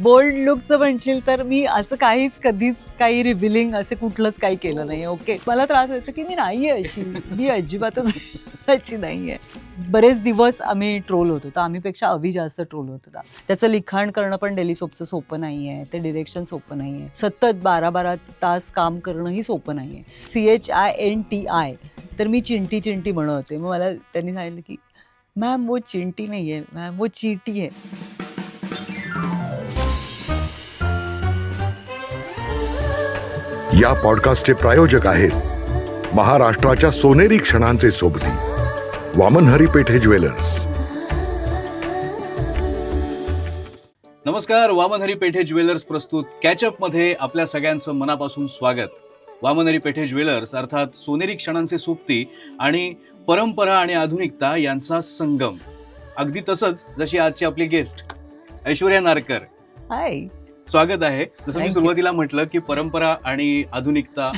Bold लुकचं म्हणशील तर मी असं काहीच कधीच काही रिव्हिलिंग असे कुठलंच काही केलं नाही. ओके, मला त्रास व्हायचा की मी नाहीये अशी, मी अजिबातच अशी नाहीये. बरेच दिवस आम्ही ट्रोल होतो, तर आम्हीपेक्षा अवी जास्त ट्रोल होत होता. त्याचं लिखाण करणं पण डेली सोपचं सोपं नाहीये, ते डिरेक्शन सोपं नाहीये, सतत 12-12 तास काम करणंही सोपं नाहीये. CHINTI तर मी चिंटी चिंटी म्हणत होते. मग मला त्यांनी सांगितलं की मॅम वो चिंटी नाही आहे मॅम, वो चीटी आहे. या पॉडकास्टचे प्रायोजक आहेत महाराष्ट्राच्या सोनेरी क्षणांचे सोबती वामन हरी पेठे ज्वेलर्स. नमस्कार, वामन हरी पेठे ज्वेलर्स प्रस्तुत कॅचअप मध्ये आपल्या सगळ्यांचं मनापासून स्वागत. वामन हरी पेठे ज्वेलर्स अर्थात सोनेरी क्षणांचे सोबती आणि परंपरा आणि आधुनिकता यांचा संगम. अगदी तसंच जशी आजची आपली गेस्ट ऐश्वर्या नारकर. हाय. स्वागत आहे. जसं मी Thank you. सुरुवातीला म्हटलं की परंपरा आणि आधुनिकता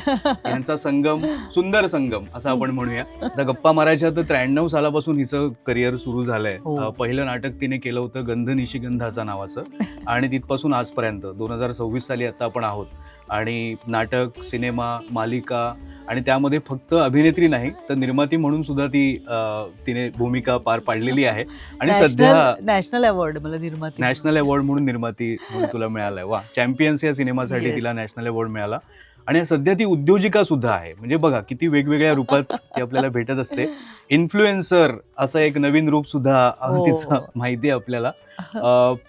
यांचा संगम, सुंदर संगम असं आपण म्हणूया. आता गप्पा मारायच्या तर 93 सालापासून हिचं करिअर सुरू झालंय. हो. पहिलं नाटक तिने केलं होतं गंध निशिगंधाचा नावाचं, आणि तिथपासून आजपर्यंत 2026 साली आता आपण आहोत. आणि नाटक, सिनेमा, मालिका आणि त्यामध्ये फक्त अभिनेत्री नाही तर निर्माती म्हणून सुद्धा तिने भूमिका पार पाडलेली आहे. आणि सध्या नॅशनल अवॉर्ड मला निर्माती नॅशनल अवॉर्ड म्हणून निर्माती म्हणून तुला मिळालाय. वा, चॅम्पियन्स या सिनेमासाठी Yes. तिला नॅशनल अवॉर्ड मिळाला. आणि सध्या ती उद्योजिका सुद्धा आहे. म्हणजे बघा किती वेगवेगळ्या रूपात ती आपल्याला भेटत असते. इन्फ्लुएन्सर असं एक नवीन रूप सुद्धा हो. तिचं माहिती आहे आपल्याला.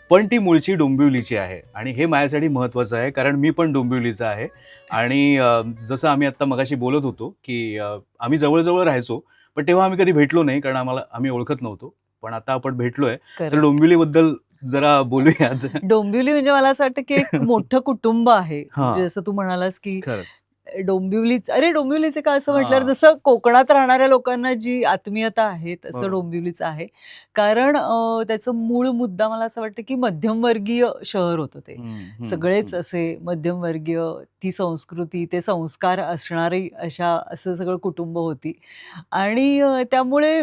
पण ती मूळची डोंबिवलीची आहे आणि हे माझ्यासाठी महत्वाचं आहे, कारण मी पण डोंबिवलीचा आहे. आणि जसं आम्ही आता मगाशी बोलत होतो की आम्ही जवळजवळ राहायचो, पण तेव्हा आम्ही कधी भेटलो नाही, कारण आम्ही ओळखत नव्हतो. पण आता आपण भेटलोय तर डोंबिवलीबद्दल जरा बोलूयात. डोंबिवली म्हणजे मला असं वाटतं की एक मोठं कुटुंब आहे. हा. म्हणजे जसं तू म्हणालास की खरंच डोंबिवलीचे का असं म्हटल्यावर हा. जसं कोकणात राहणाऱ्या लोकांना जी आत्मीयता आहे तसं बरोबर. डोंबिवलीचं आहे. कारण त्याचं मूळ मुद्दा मला असं वाटतं की मध्यमवर्गीय शहर होतं ते. सगळेच असे मध्यमवर्गीय, ती संस्कृती, ते संस्कार असणारी असं सगळं कुटुंब होती. आणि त्यामुळे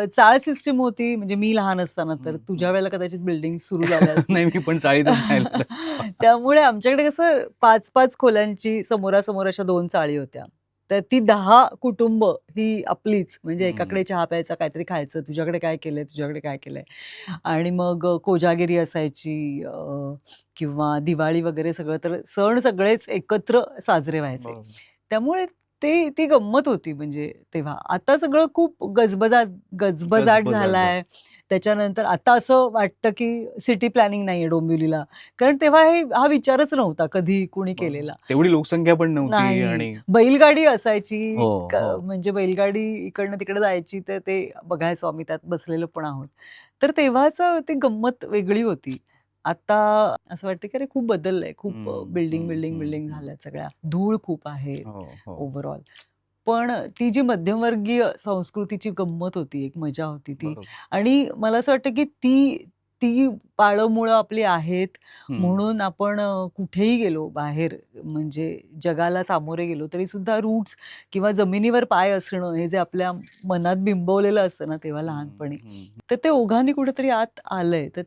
चाळ सिस्टीम होती. म्हणजे मी लहान असताना, तर तुझ्या वेळेला कदाचित बिल्डिंग सुरू झाल्या असतील. नाही, मी पण चाळीतच राहिलो. त्यामुळे आमच्याकडे कसं 5-5 खोल्यांची समोरासमोर अशा 2 चाळी होत्या. तर ती 10 कुटुंब ही आपलीच. म्हणजे एकाकडे चहा प्यायचा, काहीतरी खायचं, तुझ्याकडे काय केलंय, तुझ्याकडे काय केलंय. आणि मग कोजागिरी असायची, किंवा दिवाळी वगैरे सगळं. तर सण सगळेच एकत्र साजरे व्हायचे. बरोबर. त्यामुळे ती गंमत होती म्हणजे तेव्हा. आता सगळं खूप गजबजाट गजबजाट झालाय. त्याच्यानंतर आता असं वाटतं की सिटी प्लॅनिंग नाहीये डोंबिवलीला. कारण तेव्हा हा विचारच नव्हता कधी कुणी केलेला. तेवढी लोकसंख्या पण नव्हती. नाही. आणि बैलगाडी असायची. हो, हो. म्हणजे बैलगाडी इकडनं तिकडे जायची, तर ते बघायचो आम्ही, त्यात बसलेलो पण आहोत. तर तेव्हाच ती गंमत वेगळी होती. आता असं वाटतं की अरे खूप बदललंय. खूप बिल्डिंग झाल्यात सगळ्या. धूळ खूप आहे हो, हो. ओव्हरऑल. पण ती जी मध्यमवर्गीय संस्कृतीची गंमत होती, एक मजा होती ती. बरोबर. आणि मला असं वाटतं की ती ती पाळंमुळं आपली आहेत म्हणून आपण कुठेही गेलो बाहेर, म्हणजे जगाला सामोरे गेलो तरी सुद्धा रूट्स किंवा जमिनीवर पाय असणं, हे जे आपल्या मनात बिंबवलेलं असतं ना तेव्हा लहानपणी, तर ते ओघाने कुठेतरी आत आलंय. तर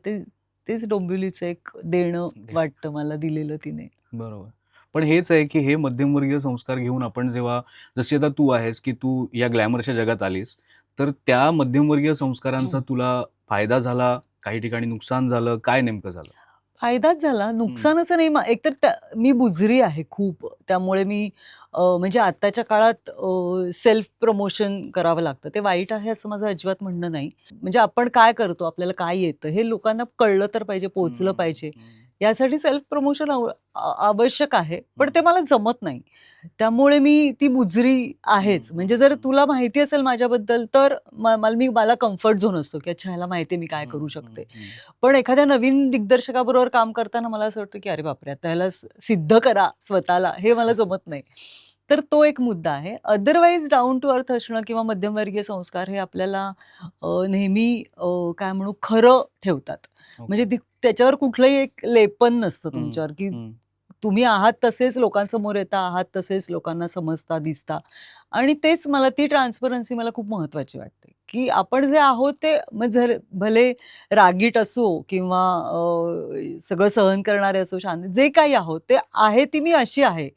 तेच डोंबिवलीचं एक देणं वाटतं मला, दिलेलं तिने. बरोबर. पण हेच आहे की हे मध्यमवर्गीय संस्कार घेऊन आपण जेव्हा, जशी आता तू आहेस की तू या ग्लॅमरच्या जगात आलीस, तर त्या मध्यमवर्गीय संस्कारांचा तुला फायदा झाला, काही ठिकाणी नुकसान झालं, काय नेमकं झालं? फायदाच झाला, नुकसान असं नाही. एकतर मी बुजरी आहे खूप. त्यामुळे मी म्हणजे आत्ताच्या काळात सेल्फ प्रमोशन करावं लागतं. ते वाईट आहे असं माझं अजिबात म्हणणं नाही. म्हणजे आपण काय करतो, आपल्याला काय येतं, हे लोकांना कळलं तर पाहिजे, पोहोचलं पाहिजे. यासाठी सेल्फ प्रमोशन आवश्यक आहे, पण ते मला जमत नाही. त्यामुळे मी ती बुजरी आहेच. म्हणजे जर तुला माहिती असेल माझ्याबद्दल, तर मला कम्फर्ट झोन असतो, की अच्छा ह्याला माहिती आहे मी काय करू शकते. पण एखाद्या नवीन दिग्दर्शकाबरोबर काम करताना मला असं वाटतं, की अरे बापरे, आता ह्याला सिद्ध करा स्वतःला, हे मला जमत नाही. तर तो एक मुद्दा आहे. अदरवाईज डाउन टू अर्थ असणं किंवा मध्यमवर्गीय संस्कार हे आपल्याला नेहमी काय म्हणू, खरं ठेवतात. म्हणजे त्याच्यावर कुठलंही एक लेपन नसतं तुमच्यावर, की तुम्ही आहात तसेच लोकांसमोर येता, आहात तसेच लोकांना समजता, दिसता. आणि तेच मला, ती ट्रान्सपरन्सी मला खूप महत्त्वाची वाटते, की आपण जे आहोत ते मग भले रागीट असो किंवा सगळं सहन करणारे असो, शांत जे काही आहोत ते आहे ती मी अशी आहे.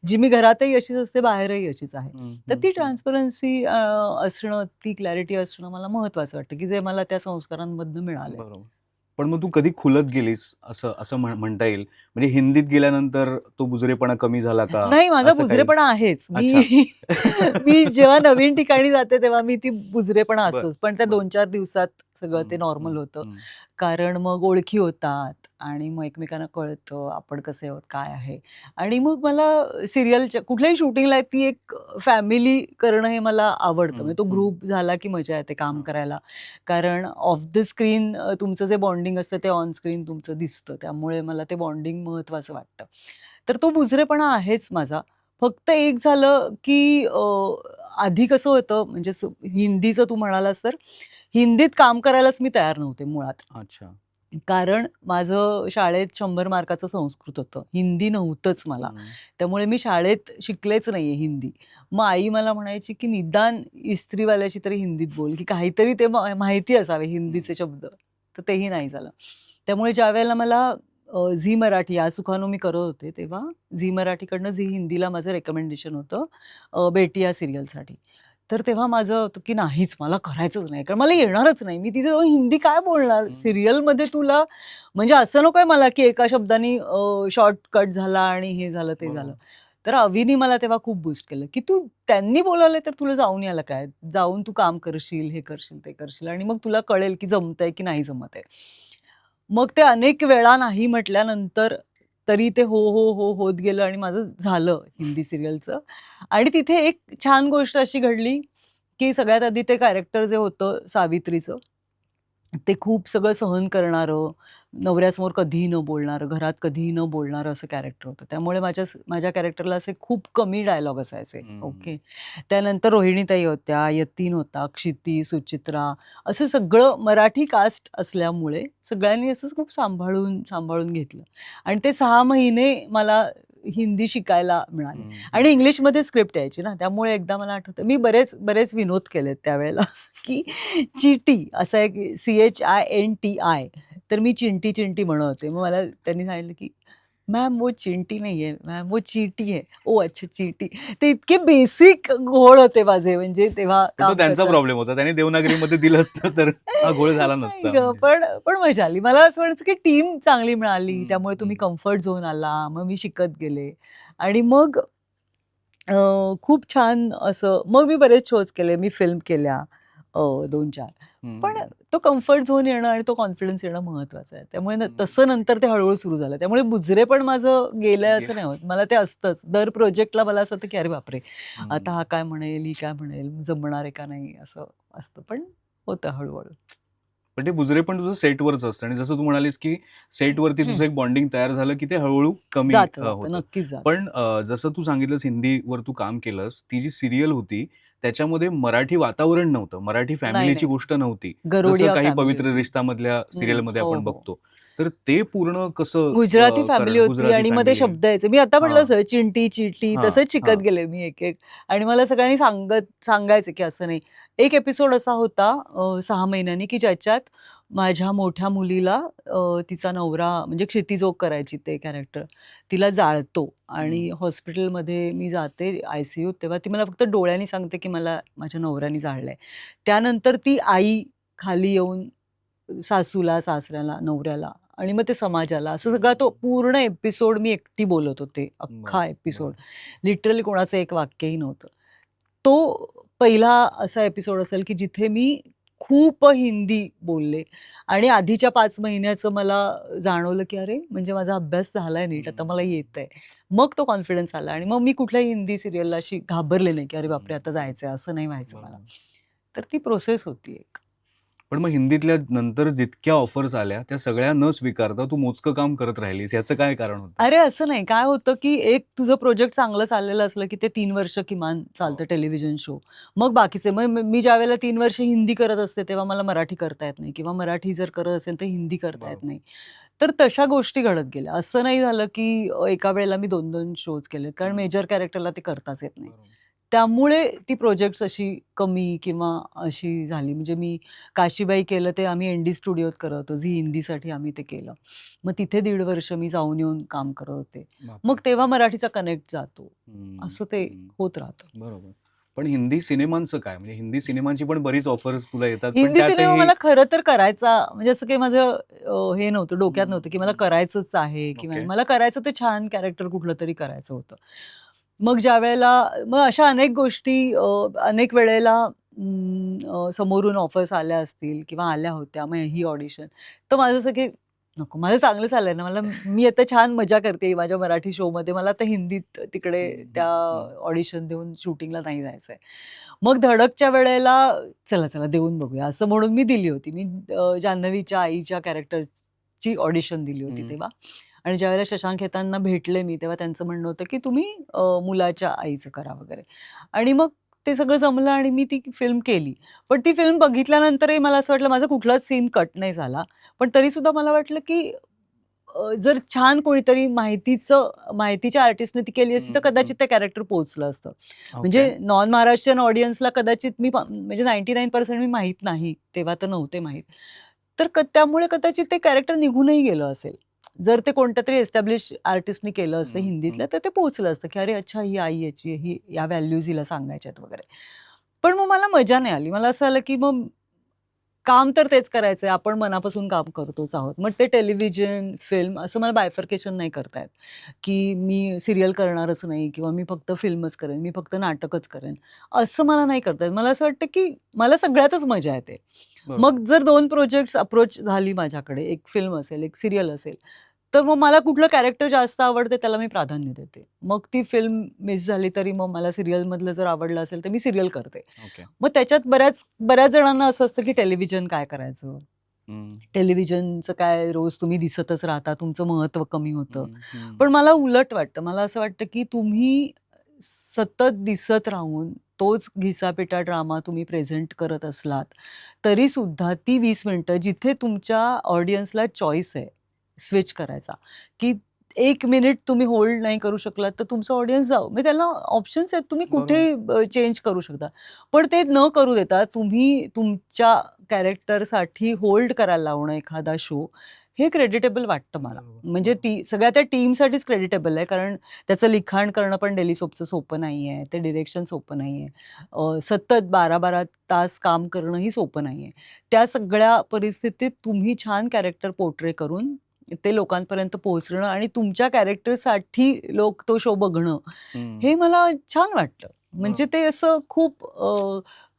जी मी घरातही अशीच असते, बाहेरही अशीच आहे. तर ती ट्रान्सपरन्सी असणं, ती क्लॅरिटी असणं मला महत्वाचं वाटतं, की जे मला त्या संस्कारांमधनं मिळालंय. बरोबर. पण मग तू कधी खुलत गेलीस असं असं म्हणता येईल? म्हणजे हिंदीत गेल्यानंतर तो बुजरेपणा कमी झाला का? नाही, माझा असं काही? बुजरेपणा आहेच. अच्छा. मी जेव्हा नवीन ठिकाणी जाते तेव्हा मी ती बुजरेपणा बरं, असतोच. पण त्या बरं. 2-4 दिवसात सगळं ते हं, नॉर्मल हं, होतं. हं. कारण मग ओळखी होतात आणि मग एकमेकांना कळतं आपण कसे आहोत, काय आहे. आणि मग मला सीरियलच्या कुठल्याही शूटिंगला ती एक फॅमिली करणं हे मला आवडतं. हं, म्हणजे तो हं. ग्रुप झाला की मजा येते काम हां. करायला. कारण ऑफ द स्क्रीन तुमचं जे बॉन्डिंग असतं ते ऑन स्क्रीन तुमचं दिसतं. त्यामुळे मला ते बॉन्डिंग महत्त्वाचं वाटतं. तर तो बुजरेपणा आहेच माझा. फक्त एक झालं की आधी कसं होतं म्हणजे हिंदीचं तू म्हणालास तर हिंदीत काम करायलाच मी तयार नव्हते मुळात. अच्छा. कारण माझं शाळेत 100 मार्काचं संस्कृत होतं. हिंदी नव्हतंच मला. हं. त्यामुळे मी शाळेत शिकलेच नाहीये हिंदी. मग आई मला म्हणायची, की "निदान इस्त्रीवाल्याशी तरी हिंदीत बोल, की काहीतरी ते माहिती असावे हं. हिंदीचे शब्द." तर तेही नाही झालं. त्यामुळे ज्यावेळेला मला झी मराठी या सुखानं मी करत होते, तेव्हा झी मराठीकडनं झी हिंदीला माझं रिकमेंडेशन होतं बेटी या सीरियलसाठी. तर तेव्हा माझं होतं, की नाहीच मला करायचंच नाही. कारण मला येणारच नाही. मी तिथे जाऊन हिंदी काय बोलणार? हं. सीरियलमध्ये तुला म्हणजे असं नकोय मला, की एका शब्दानी शॉर्टकट झाला आणि हे झालं, ते झालं. बरोबर. तर अवीनी मला तेव्हा खूप बूस्ट केलं, की "तू त्यांनी बोलावलंय तर तुला जाऊन यायला काय? जाऊन तू काम करशील, हे करशील, ते करशील आणि मग तुला कळेल, की जमतंय की नाही जमत आहे." मग ते अनेक वेळा नाही म्हटल्यानंतर तरी ते हो, हो, हो होत गेलं आणि माझं झालं हिंदी सीरियलचं. आणि तिथे एक छान गोष्ट अशी घडली, की सगळ्यात आधी ते कॅरेक्टर जे होतं सावित्रीचं, ते खूप सगळं सहन करणारं, नवऱ्यासमोर कधीही न बोलणारं, घरात कधीही न बोलणारं असं कॅरेक्टर होतं. त्यामुळे माझ्या कॅरेक्टरला असे खूप कमी डायलॉग असायचे. हं. ओके. त्यानंतर रोहिणीताई होत्या, यतीन होता, क्षिती, सुचित्रा असं सगळं मराठी कास्ट असल्यामुळे सगळ्यांनी असं खूप सांभाळून, सांभाळून घेतलं आणि ते 6 महिने मला हिंदी शिकायला मिळाले हं, हं. आणि इंग्लिशमध्ये स्क्रिप्ट यायची ना, त्यामुळे एकदा मला आठवतं मी बरेच बरेच विनोद केलेत त्यावेळेला, की चीटी असा एक CHINTI तर मी चिंटी, चिंटी म्हणत होते. मग मला त्यांनी सांगितलं, की "मॅम वो चिंटी नहीं है, मॅम वो चींटी है." ओह! अच्छा चींटी. ते इतके बेसिक घोळ होते माझे म्हणजे तेव्हा पण तो काम त्यांचा करताना. प्रॉब्लेम होता. त्यांनी देवनागरीमध्ये दिलं असतं तर हा घोळ झाला नाही नसता गं, म्हणजे. पण मजा आली. मला असं वाटायचं, की टीम चांगली मिळाली. हं, त्यामुळे तुम्ही हं. कम्फर्ट झोन आला. मग मी शिकत गेले आणि मग खूप छान असं मग मी बरेच शोज केले. मी फिल्म केल्या 2-4 हं, पण हं. तो कम्फर्ट झोन येणं आणि तो कॉन्फिडन्स येणं महत्वाचं आहे. त्यामुळे हं. तसं नंतर ते हळू सुरू झालं. त्यामुळे बुजरे पण माझं गेलंय असं नाही होत. मला ते असतंच. दर प्रोजेक्टला मला असं होतं, की अरे बापरे! आता हं. हा काय म्हणेल, ही काय म्हणेल, जमणार आहे का नाही असं असतं. पण होतं हळू पण ते बुजरे पण तुझं सेटवरच असतं आणि जसं तू म्हणालीस, की सेटवरती तुझं एक बॉन्डिंग तयार झालं, की ते हळू-हळू कमी जातं. होतं. नक्कीच जातं. पण जसं तू सांगितलंस हिंदीवर तू काम केलंस, ती जी सीरियल होती त्याच्यामध्ये मराठी वातावरण नव्हतं. मराठी नाही, फॅमिलीची नाही. गोष्ट नव्हती. जसं गरोडिया काही फॅमिली पवित्र होती. रिश्तामधल्या सीरियलमध्ये हो, आपण हो. बघतो. तर ते पूर्ण कसं गुजराती फॅमिली होती गुजराती आणि मग ते फॅमिली शब्द यायचे. मी आता म्हटलं हां, असं चिंटी, चिटी हां, तसंच शिकत हां. गेले मी एक-एक आणि मला सगळ्यांनी सांगायचे, की असं नाही. एक एपिसोड असा होता 6 महिन्यांनी, की ज्याच्यात माझ्या मोठ्या मुलीला तिचा नवरा म्हणजे क्षितिजोग करायची ते कॅरेक्टर. तिला जाळतो हं. आणि हॉस्पिटलमध्ये मी जाते आय-सी-यूत तेव्हा ती मला फक्त डोळ्यांनी सांगते, की मला माझ्या नवऱ्याने जाळलंय. त्यानंतर ती आई खाली येऊन सासूला, सासऱ्याला, नवऱ्याला आणि मग ते समाजाला असं सगळा तो पूर्ण एपिसोड मी एकटी बोलत होते. बरं, अख्खा एपिसोड. बरं. लिटरली कोणाचं एक वाक्यही नव्हतं. तो पहिला असा एपिसोड असेल, की जिथे मी खूप हिंदी बोलले आणि आधीच्या 5 महिन्याचं मला जाणवलं, की अरे, म्हणजे माझा अभ्यास झालाय नीट, आता मला हं, येतंय. मग तो कॉन्फिडन्स आला आणि मग मी कुठल्याही हिंदी सीरियलला अशी घाबरले नाही, की अरे हं. बापरे! आता जायचंय, असं नाही व्हायचं मला. बरोबर. तर ती प्रोसेस होती एक. पण मग हिंदीतल्या नंतर जितक्या ऑफर्स आल्या, त्या सगळ्या न स्वीकारता तू मोजकं काम करत राहिलीस. याचं काय कारण होतं? अरे, असं नाही. काय होतं, की एक तुझं प्रोजेक्ट चांगलं चाललेलं असलं, की ते 3 वर्ष किमान हो. चालतं टेलिव्हिजन शो. मग बाकीचे मग मी ज्यावेळेला 3 वर्ष हिंदी करत असते, तेव्हा मला मराठी करता येत नाही किंवा मराठी जर करत असेल, तर हिंदी करता येत बरोबर, नाही. तर तशा गोष्टी घडत गेल्या. असं नाही झालं, की एका वेळेला मी 2-2 शोज केलेत. कारण हं. मेजर कॅरेक्टरला ते करताच येत नाही. बरोबर. त्यामुळे ती प्रोजेक्ट्स अशी कमी किंवा अशी झाली. म्हणजे मी काशीबाई केलं ते आम्ही एन-डी स्टुडिओत करत होतो. झी हिंदीसाठी आम्ही ते केलं. मग तिथे 1.5 वर्ष मी जाऊन येऊन काम करत होते. बापरे. मग तेव्हा मराठीचा कनेक्ट जातो. हम्म, असं ते हम्म. होत राहतं. बरोबर. पण हिंदी सिनेमांचं काय? म्हणजे हिंदी सिनेमांची पण बरीच ऑफर्स तुला येतात, पण हिंदी सिनेमा त्यातही मला खरं तर करायचा म्हणजे असं काही माझं हे नव्हतं, डोक्यात नव्हतं, की मला हम्म. करायचंच आहे किंवा ओके. मला करायचं ते छान कॅरेक्टर कुठलं तरी करायचं होतं. मग ज्यावेळेला मग अशा अनेक गोष्टी अनेक वेळेला समोरून ऑफर्स आल्या असतील किंवा आल्या होत्या. मग ही ऑडिशन. तर माझं असं की नको, माझं चांगलं चाललंय ना. मी आता छान मजा करते माझ्या मराठी शोमध्ये. मला आता हिंदीत तिकडे हम्म, त्या हम्म, हम्म. ऑडिशन देऊन शूटिंगला नाही जायचंय. मग धडकच्या वेळेला चला देऊन बघूया असं म्हणून मी दिली होती. मी जान्हवीच्या आईच्या कॅरेक्टरची ऑडिशन दिली होती हम्म. तेव्हा. आणि ज्यावेळेला शशांक खेतांना भेटले मी, तेव्हा त्यांचं म्हणणं होतं, की तुम्ही मुलाच्या आईचं करा वगैरे. आणि मग ते सगळं जमलं आणि मी ती फिल्म केली. पण ती फिल्म बघितल्यानंतरही मला असं वाटलं माझा कुठलाच सीन कट नाही झाला. पण तरीसुद्धा मला वाटलं, की जर छान कोणीतरी माहितीच्या आर्टिस्टने ती केली असती, तर हम्म, कदाचित ते कॅरेक्टर पोहोचलं असतं. ओके. म्हणजे नॉन महाराष्ट्रीयन ऑडियन्सला कदाचित म्हणजे 99% मी माहीत नाही, तेव्हा तर नव्हते माहीत. तर त्यामुळे कदाचित ते कॅरेक्टर निघूनही गेलं असेल. जर ते कोणत्यातरी एस्टॅब्लिश आर्टिस्टनी केलं असतं हम्म, हिंदीतलं, तर ते पोहोचलं असतं, की अरे अच्छा ही आई याची आहे, ही या व्हॅल्यूज हिला सांगायच्यात वगैरे. पण मग मला मजा नाही आली. मला असं आलं, की मग काम तर तेच करायचंय. आपण मनापासून काम करतोच आहोत. मग ते टेलिव्हिजन, फिल्म असं मला बायफर्केशन नाही करता येत, की मी सीरियल करणारच नाही किंवा मी फक्त फिल्मच करेन, मी फक्त नाटकच करेन. असं मला नाही करता येत. मला असं वाटतं, की मला सगळ्यातच मजा येते. बरोबर. मग जर 2 प्रोजेक्ट्स अप्रोच झाली माझ्याकडे, एक फिल्म असेल, एक सीरियल असेल, तर मग मला कुठलं कॅरेक्टर जास्त आवडते त्याला मी प्राधान्य देते. मग ती फिल्म मिस झाली तरी मग मला सीरियलमधलं जर आवडलं असेल, तर मी सीरियल करते. ओके. मग त्याच्यात बऱ्याच बऱ्याच जणांना असं असतं, की टेलिव्हिजन काय करायचं? हम्म, टेलिव्हिजनचं काय रोज तुम्ही दिसतच राहता, तुमचं महत्त्व कमी होतं. हम्म, हम्म. पण मला उलट वाटतं. मला असं वाटतं, की तुम्ही सतत दिसत राहून तोच घिसापिटा ड्रामा तुम्ही प्रेझेंट करत असलात, तरीसुद्धा ती 20 मिनिटं जिथे तुमच्या ऑडियन्सला चॉईस आहे स्विच करायचा, की 1 मिनिट तुम्ही होल्ड नाही करू शकलात, तर तुमचं ऑडियन्स जाऊ. म्हणजे त्याला ऑप्शन्स आहेत. तुम्ही बरोबर. कुठे चेंज करू शकता. पण ते न करू देता तुम्ही तुमच्या कॅरेक्टरसाठी होल्ड करायला लावणं एखादा शो, हे क्रेडिटेबल वाटतं मला. बरोबर, म्हणजे बरोबर. सगळ्या त्या टीमसाठीच क्रेडिटेबल आहे. कारण त्याचं लिखाण करणं पण डेली सोपचं सोपं नाहीये. ते डिरेक्शन सोपं नाहीये. सतत 12-12 तास काम करणंही सोपं नाहीये. त्या सगळ्या परिस्थितीत तुम्ही छान कॅरेक्टर पोर्ट्रे करून ते लोकांपर्यंत पोहोचणं आणि तुमच्या कॅरेक्टरसाठी लोक तो शो बघणं, हम्म, हे मला छान वाटतं. म्हणजे बरोबर. ते असं खूप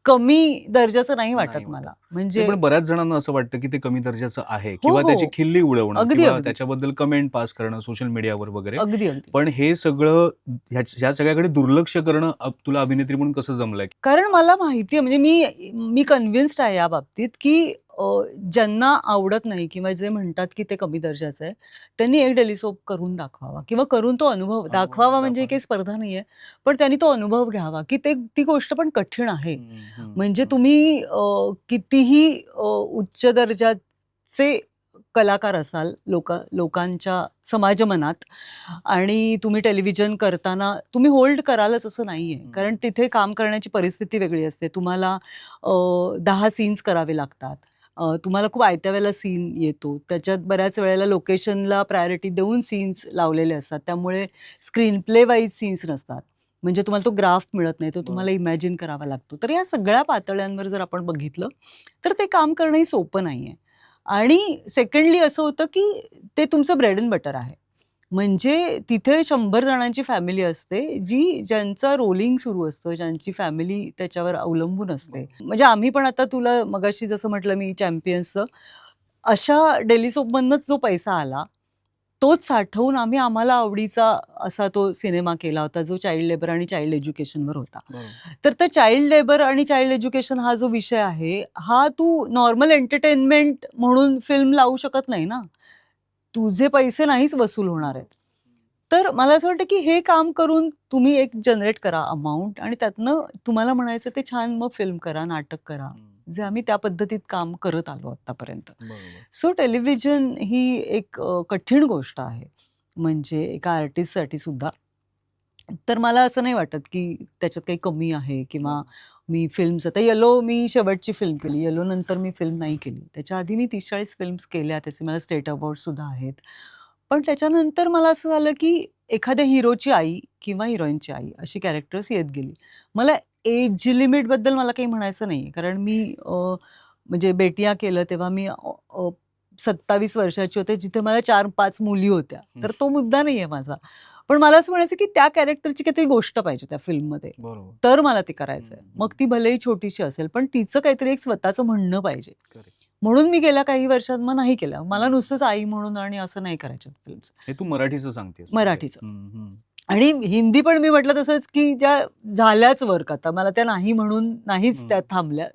कमी दर्जाचं नाही नाही वाटत वाटत. मला. नाही, म्हणजे पण बऱ्याच जणांना असं वाटतं, की ते कमी दर्जाचं आहे हो, किंवा हो. त्याची खिल्ली उडवणं अगदी, किंवा अगदी. त्याच्याबद्दल कमेंट पास करणं सोशल मीडियावर वगैरे. अगदी, अगदी. पण हे सगळं ह्या सगळ्याकडे दुर्लक्ष करणं तुला अभिनेत्री म्हणून कसं जमलंय? कारण मला माहिती आहे म्हणजे मी कन्विन्स्ड आहे या बाबतीत, की ज्यांना आवडत नाही किंवा जे म्हणतात, की ते कमी दर्जाचं आहे, त्यांनी एक डेली सोप करून दाखवावा किंवा करून तो अनुभव अनुभव दाखवावा घ्यायला म्हणजे ही पाहिजे. काही स्पर्धा नाहीये. पण त्यांनी तो अनुभव घ्यावा, की ती गोष्ट पण कठीण आहे. हम्म, हम्म, म्हणजे हम्म. तुम्ही कितीही उच्च दर्जाचे कलाकार असाल लोकांच्या समाजमनात आणि तुम्ही टेलिव्हिजन करताना तुम्ही होल्ड करालच असं नाहीये. कारण तिथे काम करण्याची परिस्थिती वेगळी असते. तुम्हाला 10 सीन्स करावे लागतात. तुम्हाला खूप आयत्या वेळेला सीन येतो. त्याच्यात बऱ्याच वेळेला लोकेशनला प्रायोरिटी देऊन सीन्स लावलेले असतात. त्यामुळे स्क्रीन प्ले वाईज सीन्स नसतात. म्हणजे तुम्हाला तो ग्राफ मिळत नाही. तो तुम्हाला बरोबर. इमॅजिन करावा लागतो. तर या सगळ्या पातळ्यांवर जर आपण बघितलं, तर ते काम करणंही सोपं नाहीये. आणि सेकंडली असं होतं, की ते तुमचं ब्रेड एंड बटर आहे. म्हणजे तिथे 100 जणांची फॅमिली असते, ज्यांचं रोलिंग सुरू असतं, ज्यांची फॅमिली त्याच्यावर अवलंबून असते. म्हणजे आम्ही पण आता तुला मगाशी जसं म्हटलं मी चॅम्पियन्सचं, अशा डेली सोपमधनंच जो पैसा आला, तोच साठवून आम्ही आम्हाला आवडीचा असा तो सिनेमा केला होता, जो चाइल्ड लेबर आणि चाइल्ड एज्युकेशनवर होता. बरोबर. तर त्या चाइल्ड लेबर आणि चाइल्ड एज्युकेशन हा जो विषय आहे, हा तू नॉर्मल एंटरटेनमेंट म्हणून फिल्म लावू शकत नाही ना. तुझे पैसे नाहीच वसूल होणार आहेत. तर मला असं वाटतं, की हे काम करून तुम्ही एक जनरेट करा अमाउंट आणि त्यातनं तुम्हाला म्हणायचं ते छान मग फिल्म करा, नाटक करा. जे आम्ही त्या पद्धतीत काम करत आलो आत्तापर्यंत. बरोबर. सो टेलिव्हिजन ही एक कठीण गोष्ट आहे. म्हणजे एका आर्टिस्टसाठी सुद्धा. तर मला असं नाही वाटत की त्याच्यात काही कमी आहे किंवा मी फिल्म्स, आता येलो मी शेवटची फिल्म केली. येलो नंतर मी फिल्म नाही केली. त्याच्या आधी मी 30-40 फिल्म्स केल्या. त्याचे मला स्टेट अवॉर्डसुद्धा आहेत. पण त्याच्यानंतर मला असं झालं की एखाद्या हिरोची आई किंवा हिरोईनची आई अशी कॅरेक्टर्स येत गेली. मला एज लिमिटबद्दल मला काही म्हणायचं नाही. कारण मी म्हणजे बेटिया केलं तेव्हा मी 27 वर्षाची होते, जिथे मला 4-5 मुली होत्या. तर तो मुद्दा नाहीये माझा. पण मला असं म्हणायचं की त्या कॅरेक्टरची काहीतरी गोष्ट पाहिजे त्या फिल्ममध्ये. बरोबर. तर मला ते करायचंय. मग ती भलेही छोटीशी असेल, पण तिचं काहीतरी एक स्वतःचं म्हणणं पाहिजे. Correct. म्हणून मी गेल्या काही वर्षात मग नाही केलं. मला नुसतंच आई म्हणून आणि असं नाही करायच्या फिल्म्स. हे तू मराठीचं सांगतेस. मराठीचं. आणि हिंदी पण मी म्हटलं तसंच की ज्या झाल्याच वर्क आता मला त्या नाही म्हणून नाहीच त्या थांबल्या.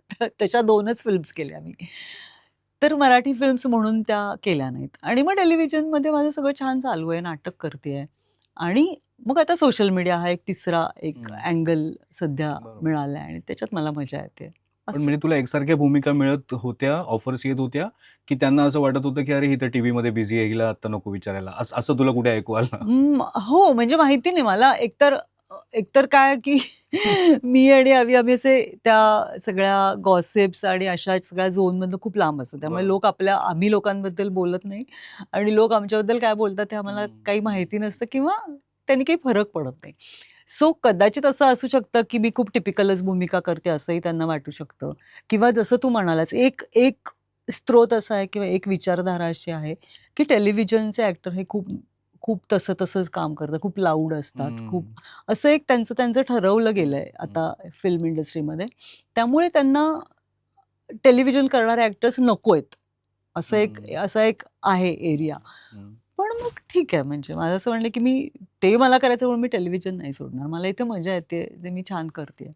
तशा 2च फिल्म्स केल्या मी. तर मराठी फिल्म्स म्हणून त्या केल्या नाहीत. आणि मग टेलिव्हिजनमध्ये माझं सगळं छान चालू आहे. नाटक करतेय. आणि मग आता सोशल मीडिया हा एक तिसरा एक अँगल सध्या बरोबर. मिळालाय आणि त्याच्यात मला मजा येते. पण असं. म्हणजे तुला एकसारख्या भूमिका मिळत होत्या, ऑफर्स येत होत्या, की त्यांना असं वाटत होतं, की अरे ही तर टीव्हीमध्ये बिझी आहे, हिला आता नको विचारायला. असं तुला कुठे ऐकू आलं? हो, म्हणजे माहिती नाही मला एकतर काय की मी आणि आम्ही असे त्या सगळ्या गॉसिप्स आणि अशा सगळ्या झोनमधनं खूप लांब असतो. त्यामुळे बरोबर. लोक आम्ही लोकांबद्दल बोलत नाही आणि लोक आमच्याबद्दल काय बोलतात ते आम्हाला काही माहिती नसतं किंवा त्यांनी काही फरक पडत नाही. सो कदाचित असं असू शकतं, की मी खूप टिपिकलच भूमिका करते असंही त्यांना वाटू शकतं किंवा जसं तू म्हणालास एक एक स्रोत असा आहे किंवा एक विचारधारा अशी आहे, की टेलिव्हिजनचे ॲक्टर हे खूप खूप तसंच काम करतात. खूप लाऊड असतात. खूप असं एक त्यांचं ठरवलं गेलंय आता फिल्म इंडस्ट्रीमध्ये. त्यामुळे त्यांना टेलिव्हिजन करणारे ॲक्टर्स नकोयत. असा एक आहे एरिया. पण मग ठीक आहे म्हणजे माझं असं म्हणणं की मला करायचं म्हणून मी टेलिव्हिजन नाही सोडणार. मला इथे मजा येते, जे मी छान करतेय.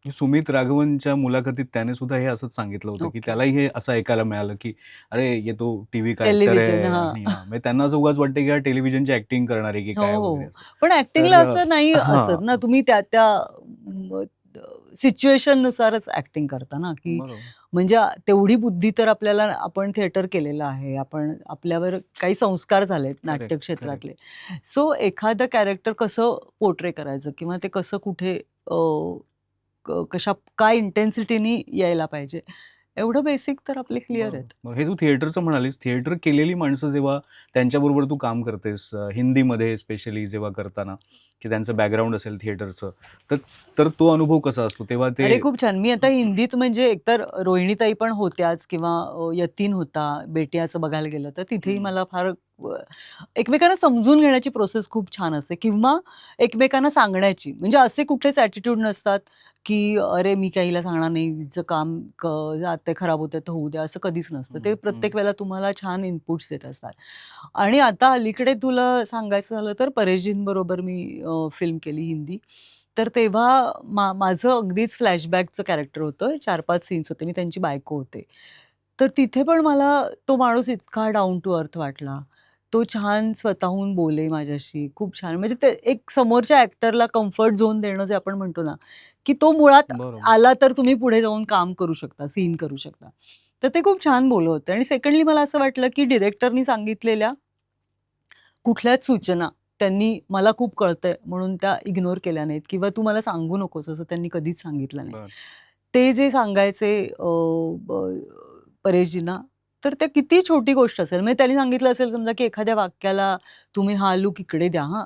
सुमित राघवनच्या मुलाखतीत त्याने सुद्धा हे असंच सांगितलं होतं, की ओके. त्यालाही हे असं ऐकायला मिळालं, की "अरे, ये तो टीव्ही का ॲक्टर टेलिव्हिजन है." हां. आणि म्हणजे त्यांना असं उगाच वाटतं, की हा टेलिव्हिजनची ॲक्टिंग करणार आहे की हो, काय वगैरे हो. असं. पण ॲक्टिंगला तर असं नाही असत ना, हां. तुम्ही त्या सिच्युएशननुसारच ॲक्टिंग करता ना, की बरोबर. म्हणजे तेवढी बुद्धी तर आपण थिएटर केलेलं आहे. आपल्यावर काही संस्कार झालेत नाट्य करेक्ट, करेक्ट. क्षेत्रातले. सो एखादं कॅरेक्टर कसं पोर्ट्रे करायचं किंवा ते कसं कुठे अ, काय इंटेन्सिटीनी यायला पाहिजे, एवढं बेसिक तर आपले क्लिअर बरोबर. आहेत. मग हे तू थिएटरचं म्हणालीस. थिएटर केलेली माणसं जेव्हा त्यांच्याबरोबर तू काम करतेस, हिंदीमध्ये स्पेशली जेव्हा करताना, की त्यांचं बॅकग्राऊंड असेल थिएटरचं, तर तर तो अनुभव कसा असतो? तेव्हा ते अरे, खूप छान. मी आता हिंदीत म्हणजे एकतर रोहिणीताई पण होत्याच किंवा यतीन होता, बेटियाचं बघायला गेलं तर तिथेही हं. मला फार एकमेकांना समजून घेण्याची प्रोसेस खूप छान असते किंवा एकमेकांना सांगण्याची. म्हणजे असे कुठलेच ॲटिट्यूड नसतात, की "अरे, मी काही हिला सांगणार नाही, हिचं काम ते खराब होतंय तर होऊ द्या." असं कधीच नसतं. ते प्रत्येक वेळेला तुम्हाला छान इनपुट्स देत असतात. आणि आता अलीकडे तुला सांगायचं झालं तर परेशजींबरोबर मी फिल्म केली हिंदी. तर तेव्हा माझं अगदीच फ्लॅशबॅकचं कॅरेक्टर होतं. 4-5 सीन्स होते. मी त्यांची बायको होते. तर तिथे पण मला तो माणूस इतका डाउन टू अर्थ वाटला. तो छान स्वतःहून बोले माझ्याशी. खूप छान. म्हणजे ते एक समोरच्या ॲक्टरला कम्फर्ट झोन देणं जे आपण म्हणतो ना, की तो मुळात बरोबर. आला तर तुम्ही पुढे जाऊन काम करू शकता, सीन करू शकता. तर ते खूप छान बोलत होते आणि सेकंडली मला असं वाटलं, की डिरेक्टरनी सांगितलेल्या कुठल्याच सूचना त्यांनी मला खूप कळतंय म्हणून त्या इग्नोर केल्या नाहीत किंवा तू मला सांगू नकोस असं त्यांनी कधीच सांगितलं नाही. बरं. ते जे सांगायचे परेशजींना, तर त्या किती छोटी गोष्ट असेल म्हणजे त्यांनी सांगितलं असेल समजा, की एखाद्या वाक्याला तुम्ही हा लूक इकडे द्या हां.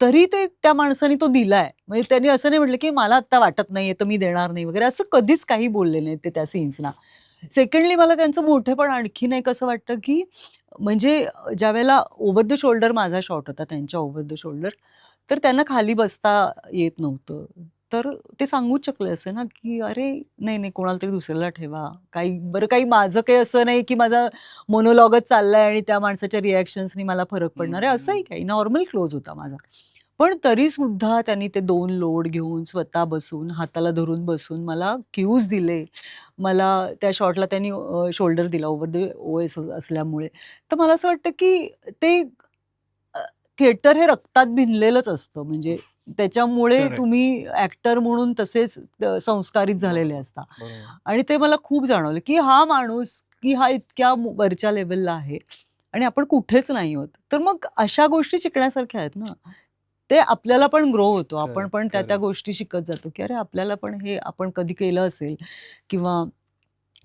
तरी ते त्या माणसाने तो दिलाय. म्हणजे त्यांनी असं नाही म्हटलं, की मला आत्ता वाटत नाहीये तर मी देणार नाही वगैरे असं कधीच काही बोलले नाहीत ते त्या सीन्सना. सेकंडली मला त्यांचं मोठेपण आणखीन एक असं वाटतं, की म्हणजे ज्यावेळेला ओव्हर द शोल्डर माझा शॉट होता त्यांच्या ओव्हर द शोल्डर, तर त्यांना खाली बसता येत नव्हतं. तर ते सांगूच शकले असते ना, की "अरे, नाही, कोणाला तरी दुसऱ्याला ठेवा." काही माझं काही असं नाही, की माझा मोनोलॉगच चाललाय आणि त्या माणसाच्या रिएक्शन्सनी मला फरक पडणार आहे, असंही काही नॉर्मल क्लोज होता माझा. पण तरीसुद्धा त्यांनी ते 2 लोड घेऊन, स्वतः बसून, हाताला धरून बसून मला क्यूज दिले. मला त्या शॉटला त्यांनी शोल्डर दिला ओव्हर द ओएस असल्यामुळे. तर मला असं वाटतं, की ते अ, थिएटर हे रक्तात भिनलेलंच असतं. म्हणजे त्याच्यामुळे करेक्ट. तुम्ही ॲक्टर म्हणून तसेच संस्कारित झालेले बरोबर, असता. बरोबर. आणि ते मला खूप जाणवलं, की हा माणूस, की हा इतक्या वरच्या लेव्हलला आहे आणि आपण कुठेच नाही आहोत. तर मग अशा गोष्टी शिकण्यासारख्या आहेत ना. ते आपल्याला पण ग्रो होतो. आपण खरंय, पण त्या खरंय. गोष्टी शिकत जातो, की अरे आपल्याला पण हे आपण कधी केलं असेल किंवा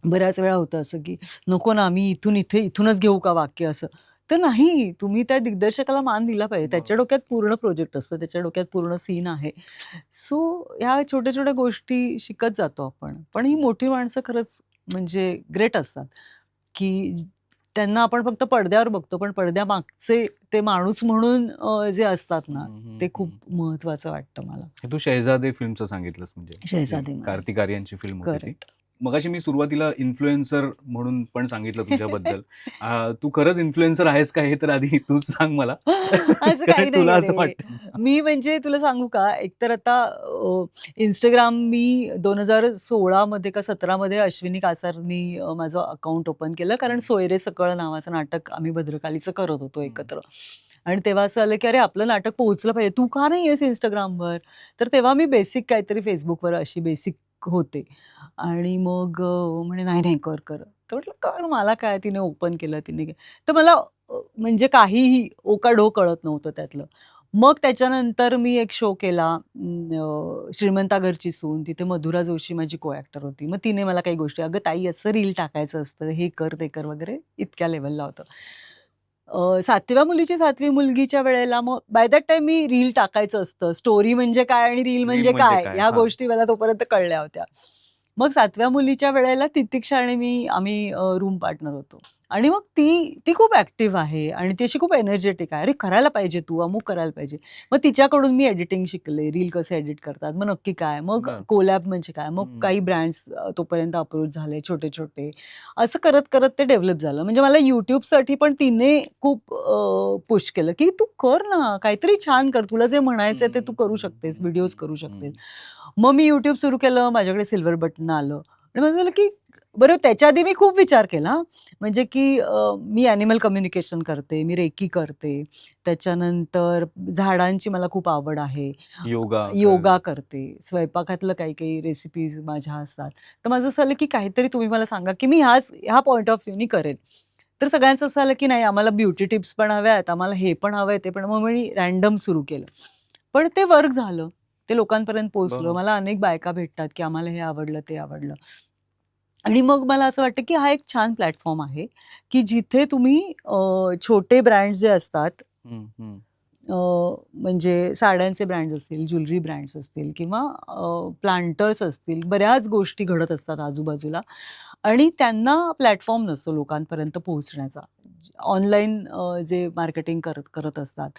बऱ्याच वेळा होतं असं, की नको ना मी इथूनच घेऊ का वाक्य असं. तर नाही, तुम्ही त्या दिग्दर्शकाला मान दिला पाहिजे. त्याच्या बरोबर. डोक्यात पूर्ण प्रोजेक्ट असतं, त्याच्या डोक्यात पूर्ण सीन आहे. सो ह्या छोट्या-छोट्या गोष्टी शिकत जातो आपण. पण ही मोठी माणसं खरंच म्हणजे ग्रेट असतात, की त्यांना आपण फक्त पडद्यावर बघतो, पण पडद्यामागचे ते माणूस म्हणून जे असतात ना, हं, हं, ते खूप हं. महत्वाचं वाटतं मला. हे तू शहजादे फिल्मचं सांगितलंस म्हणजे जी शहजादीमध्ये. कार्तिक आर्यनची फिल्म होती ती. करेक्ट. मगाशी मी सुरुवातीला इन्फ्लुएन्सर म्हणून पण सांगितलं तुझ्याबद्दल. तू खरंच इन्फ्लुएन्सर आहेस का हे तर आधी तूच सांग मला. असं कारण काही तुला नाहीये असं रे. वाटतं ना. मी म्हणजे तुला सांगू का, एकतर आता Instagram मी 2016 मध्ये का 17 मध्ये अश्विनी कासारनी माझं अकाउंट ओपन केलं. कारण हं, सोयरे सकळ नावाचं नाटक आम्ही भद्रकालीचं करत होतो हं. एकत्र. आणि तेव्हा असं आलं, की "अरे आपलं नाटक पोहोचलं पाहिजे. तू का नाही आहेस Instagramवर?" तर तेव्हा मी बेसिक काहीतरी Facebookवर अशी बेसिक होते. आणि मग म्हणे, "नाही, नाही, कर, कर." तर म्हटलं, "कर, मला काय?" तिने ओपन केलं, तिने तर मला म्हणजे काहीही ओकाडो कळत नव्हतं त्यातलं. मग त्याच्यानंतर मी एक शो केला श्रीमंता घरची सून. तिथे मधुरा जोशी माझी को ॲक्टर होती. मग तिने मला काही गोष्टी, "अगं ताई असं रील टाकायचं असतं, हे कर, ते कर" वगैरे इतक्या लेव्हलला होतं. 7व्या मुलीची 7वी मुलगीच्या वेळेला मग बाय दॅट टाईम मी रील टाकायचं असतं. स्टोरी म्हणजे काय आणि रील रील म्हणजे म्हणजे काय काय? ह्या हां. गोष्टी मला तोपर्यंत कळल्या होत्या. मग 7व्या मुलीच्या वेळेला तितिक्षा आणि आम्ही रूम पार्टनर होतो. आणि मग ती ती खूप ॲक्टिव्ह आहे आणि ती अशी खूप एनर्जेटिक आहे. "अरे करायला पाहिजे तू, अमुक करायला पाहिजे." मग तिच्याकडून मी एडिटिंग शिकले. रील कसे एडिट करतात, मग नक्की काय, मग बरं. कोलॅब म्हणजे काय, मग हं. काही ब्रँड्स तोपर्यंत अप्रोच झाले छोटे-छोटे. असं करत-करत ते डेव्हलप झालं. म्हणजे मला YouTubeसाठी पण तिने खूप पुश केलं, की "तू कर ना, काहीतरी छान कर. तुला जे म्हणायचंय ते तू हं, करू हं, शकतेस, हं, व्हिडिओज हं, करू शकतेस." हं. मग मी YouTube सुरू केलं. माझ्याकडे सिल्व्हर बटन आलं आणि मला झालं, की बरं त्याच्या आधी मी खूप विचार केला हां. म्हणजे की मी ॲनिमल कम्युनिकेशन करते, मी रेकी करते. त्याच्यानंतर झाडांची मला खूप आवड आहे. योगा योगा कर. करते. स्वयंपाकातलं काही-काही रेसिपीज माझ्या असतात. तर माझं असं झालं, की काहीतरी तुम्ही मला सांगा, की मी ह्या पॉइंट ऑफ व्ह्यूनी करेन. तर सगळ्यांचं असं झालं, की नाही आम्हाला ब्युटी टिप्स पण हव्यात, आम्हाला हे पण हवंय, ते पण. मग मी रँडम सुरू केलं. पण ते वर्क झालं. ते लोकांपर्यंत पोहोचलं. बरोबर. मला अनेक बायका भेटतात, की आम्हाला हे आवडलं, ते आवडलं. आणि मग मला असं वाटतं, की हा एक छान प्लॅटफॉर्म आहे, की जिथे तुम्ही छोटे ब्रँड्स जे असतात हं, हं. अ, म्हणजे साड्यांचे ब्रँड्स असतील, ज्वेलरी ब्रँड्स असतील किंवा प्लांटर्स असतील, बऱ्याच गोष्टी घडत असतात आजूबाजूला आणि त्यांना प्लॅटफॉर्म नसतो लोकांपर्यंत पोहोचण्याचा. ऑनलाईन जे मार्केटिंग करत करत असतात,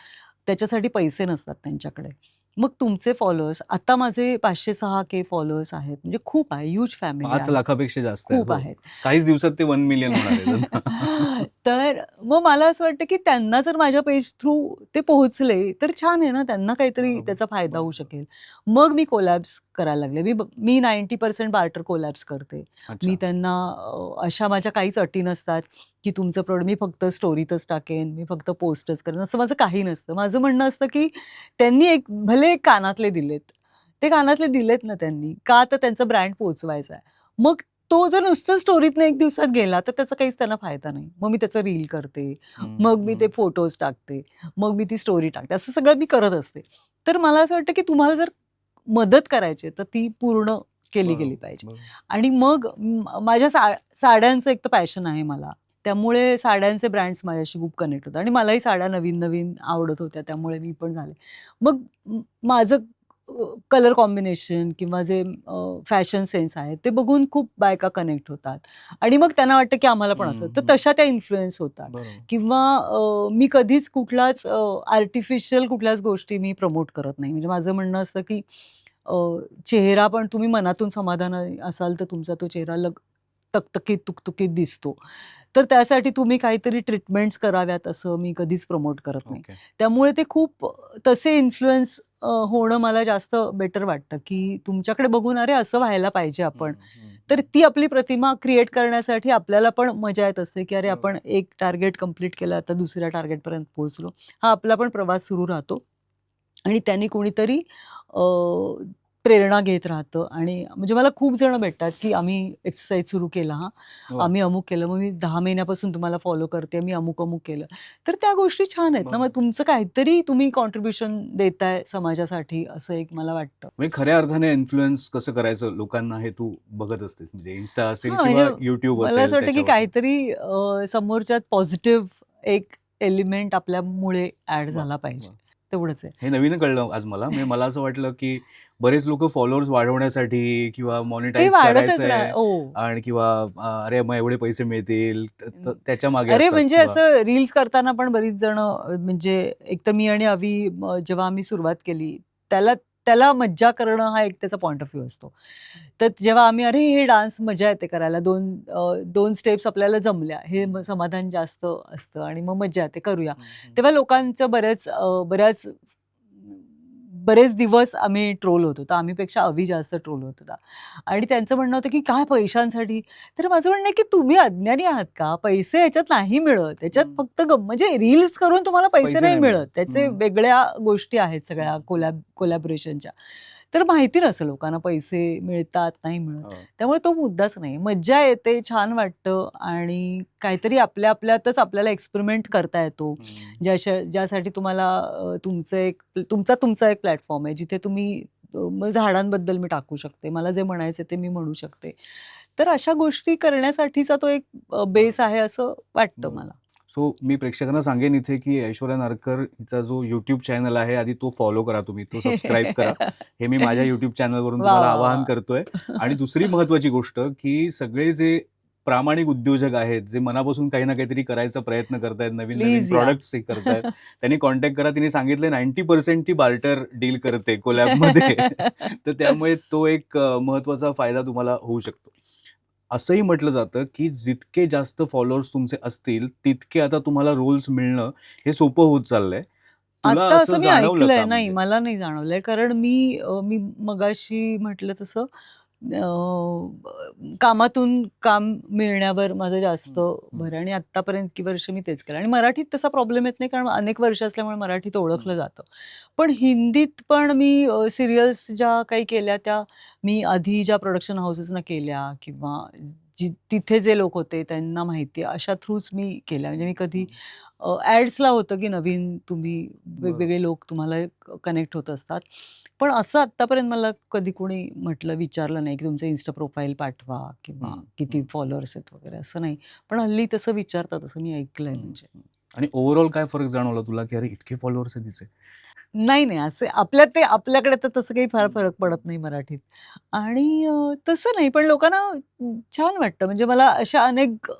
त्याच्यासाठी पैसे नसतात त्यांच्याकडे. मग तुमचे फॉलोअर्स आता माझे 506K फॉलोअर्स आहेत. म्हणजे खूप आहे, ह्यूज फॅमिली 5 आहे. लाखापेक्षा जास्त आहेत. खूप हो. आहेत. काहीच दिवसात ते 1 मिलियन होणार आहेत आता. तर मग मला असं वाटतं, की त्यांना जर माझ्या पेज थ्रू ते पोहोचले, तर छान आहे ना, त्यांना काहीतरी बरोबर, त्याचा फायदा होऊ बरोबर. शकेल. मग मी कोलॅब्स करायला लागले. मी 90% बार्टर कोलॅब्स करते. मी अच्छा. त्यांना अशा माझ्या काहीच अटी नसतात, की तुमचं प्रॉडक्ट मी फक्त स्टोरीतच टाकेन, मी फक्त पोस्टच करेन, असं माझं काही नसतं. माझं म्हणणं असतं, की त्यांनी भले एक कानातले दिलेत. ते कानातले दिलेत ना त्यांनी, का तर त्यांचा ब्रँड पोहोचवायचा आहे. मग तो जर नुसतं स्टोरीतनं 1 दिवसात गेला, तर त्याचा काहीच त्यांना फायदा नाही. मग मी त्याचं रील करते, हं, मग मी ते हं. फोटोज टाकते, मग मी ती स्टोरी टाकते. असं सगळं मी करत असते. तर मला असं वाटतं, की तुम्हाला जर मदत करायची आहे, तर ती पूर्ण केली गेली बरोबर, पाहिजे. बरोबर. आणि मग माझ्या साड्यांचं एक तर पॅशन आहे मला. त्यामुळे साड्यांचे ब्रँड्स माझ्याशी खूप कनेक्ट होतात आणि मलाही साड्या नवीन-नवीन आवडत होत्या, त्यामुळे मी पण झाले. मग माझं कलर कॉम्बिनेशन किंवा जे फॅशन सेन्स आहे, ते बघून खूप बायका कनेक्ट होतात आणि मग त्यांना वाटतं, की आम्हाला पण असं. हं, तर हं. तशा त्या इन्फ्लुअन्स होतात बरोबर. किंवा मी कधीच कुठलाच आर्टिफिशियल कुठल्याच गोष्टी मी प्रमोट करत नाही. म्हणजे माझं म्हणणं असतं, की अ, चेहरा पण तुम्ही मनातून समाधानी असाल, तर तुमचा तो चेहरा तकतकीत, तुकतुकीत दिसतो. तर त्यासाठी तुम्ही काहीतरी ट्रीटमेंट्स कराव्यात असं मी कधीच प्रमोट करत नाही. ओके. त्यामुळे ते खूप तसे इन्फ्लुअन्स होणं मला जास्त बेटर वाटतं, की तुमच्याकडे बघून अरे असं व्हायला पाहिजे आपण. हं, हं, तर हं. ती आपली प्रतिमा क्रिएट करण्यासाठी आपल्याला पण मजा येत असते, की अरे बरोबर. आपण एक टार्गेट कंप्लीट केलं, आता दुसऱ्या टार्गेटपर्यंत पोहोचलो. हा आपला पण प्रवास सुरू राहतो आणि त्यांनी कोणीतरी प्रेरणा घेत राहतं. आणि म्हणजे मला खूप जण भेटतात की आम्ही एक्सरसाइज सुरू केला, हा हो. आम्ही अमुक केलं, मग मी 10 महिन्यापासून तुम्हाला फॉलो करते, मी अमुक अमुक केलं. तर त्या गोष्टी छान आहेत ना, मग बरोबर. तुमचं काहीतरी तुम्ही कॉन्ट्रीब्युशन देताय समाजासाठी, असं एक मला वाटतं. म्हणजे खऱ्या अर्थाने इन्फ्लुएन्स कसं करायचं लोकांना हे तू बघत असतेस, म्हणजे इन्स्टा असेल हां, किंवा म्हणजे युट्यूब मला असेल असं वाटतं की त्याच्यावरती. काहीतरी समोरच्यात पॉझिटिव्ह एक एलिमेंट आपल्यामुळे ॲड वा झाला वा, पाहिजे. तेवढंच आहे. हे नवीन कळलं आज मला. म्हणजे मला असं वाटलं की बरेच लोक फॉलोअर्स वाढवण्यासाठी किंवा ते मॉनिटाईज वाढतच करायचंय हो. आणि किंवा अरे मग एवढे पैसे मिळतील त्याच्या मागे अरे, असतात म्हणजे किंवा असं रील्स करताना पण बरीच जण म्हणजे एकतर मी आणि अवी जेव्हा आम्ही सुरुवात केली, त्याला त्याला मज्जा करणं हा एक त्याचा पॉइंट ऑफ व्ह्यू असतो. तर जेव्हा आम्ही अरे हे डान्स मजा येते करायला, 2 स्टेप्स आपल्याला जमल्या, हे समाधान जास्त असतं आणि मग मज्जा येते, करूया. तेव्हा लोकांचं बरेच दिवस आम्ही ट्रोल होत होतो. आम्हीपेक्षा अवी जास्त ट्रोल होत होता. आणि त्यांचं म्हणणं होतं की काय पैशांसाठी? तर माझं म्हणणं आहे की तुम्ही अज्ञानी आहात का? पैसे ह्याच्यात नाही मिळत. त्याच्यात फक्त म्हणजे रील्स करून तुम्हाला पैसे पैसे नाही नाही मिळत. मिळत. त्याचे वेगळ्या गोष्टी आहेत सगळ्या हम्म. कोलॅबोरेशनच्या. तर माहिती नसेल लोकांना पैसे मिळतात, नाही मिळत. हो. त्यामुळे तो मुद्दाच नाही. मज्जा येते, छान वाटतं आणि काहीतरी आपल्या आपल्यातच आपल्याला एक्सपेरिमेंट करता येतो. ज्यासाठी तुम्हाला तुमचा एक प्लॅटफॉर्म आहे, जिथे तुम्ही मग झाडांबद्दल मी टाकू शकते. मला जे म्हणायचं ते मी म्हणू शकते. तर अशा गोष्टी करण्यासाठीचा तो एक बेस आहे असं वाटतं बरोबर. मला. सो मी प्रेक्षकांना सांगेन इथे की ऐश्वर्या नारकर हिचा जो यूट्यूब चॅनल आहे आधी तो फॉलो करा, तुम्ही तो सबस्क्राईब करा. हे मी माझ्या यूट्यूब चॅनलवरून वाह! तुम्हाला वाह! आवाहन वाह! करतोय. आणि दुसरी महत्वाची गोष्ट की सगळे जे प्रामाणिक उद्योजक आहेत, जे मनापासून काही ना काहीतरी करायचा प्रयत्न करतायत, नवीन नवीन प्लीज या. प्रॉडक्ट्स हे करतायत, त्यांनी कॉन्टॅक्ट करा. तिने सांगितले 90% ती बार्टर डील करते कोलॅबमध्ये. तर त्यामुळे तो एक महत्वाचा फायदा तुम्हाला होऊ शकतो. असंही म्हटलं जातं की जितके जास्त फॉलोअर्स तुमचे असतील तितके आता तुम्हाला रोल्स मिळणं हे सोपं होत चाललंय. तुला आता असं असं मी जाणवलं ऐकलंय. का नाही, म्हणजे? मला नाही जाणवलंय. कारण मी मगाशी म्हटलं तसं कामातून काम मिळण्यावर माझं जास्त हं, हं, भर आहे आणि आत्तापर्यंत इतकी वर्ष मी तेच केलं आणि मराठीत तसा प्रॉब्लेम येत नाही, कारण अनेक वर्ष असल्यामुळे मराठीत हं, ओळखलं जातं. पण हिंदीत पण मी सीरियल्स ज्या काही केल्या त्या मी आधी ज्या प्रोडक्शन हाऊसेसना केल्या किंवा तिथे जे लोक होते त्यांना माहिती आहे, अशा थ्रूच मी केल्या. म्हणजे मी कधी हं. ॲड्सला होतं की नवीन तुम्ही बरोबर. वेगवेगळे लोक तुम्हाला कनेक्ट होत असतात. पण असं आत्तापर्यंत मला कधी कोणी विचारलं नाही, की तुमचं Insta प्रोफाईल पाठवा किंवा हं, किती हं, फॉलोअर्स आहेत वगैरे असं नाही. पण हल्ली तसं विचारतात असं मी ऐकलंय हं, म्हणजे. हं. आणि ओव्हरऑल काय फरक जाणवला तुला की अरे इतके फॉलोअर्स आहेत तिचे? नाही, नाही. असे आपल्याकडे तर तसं काही फार हं, फरक हं, पडत नाही मराठीत. आणि तसं नाही, पण लोकांना छान वाटतं. म्हणजे मला अशा अनेक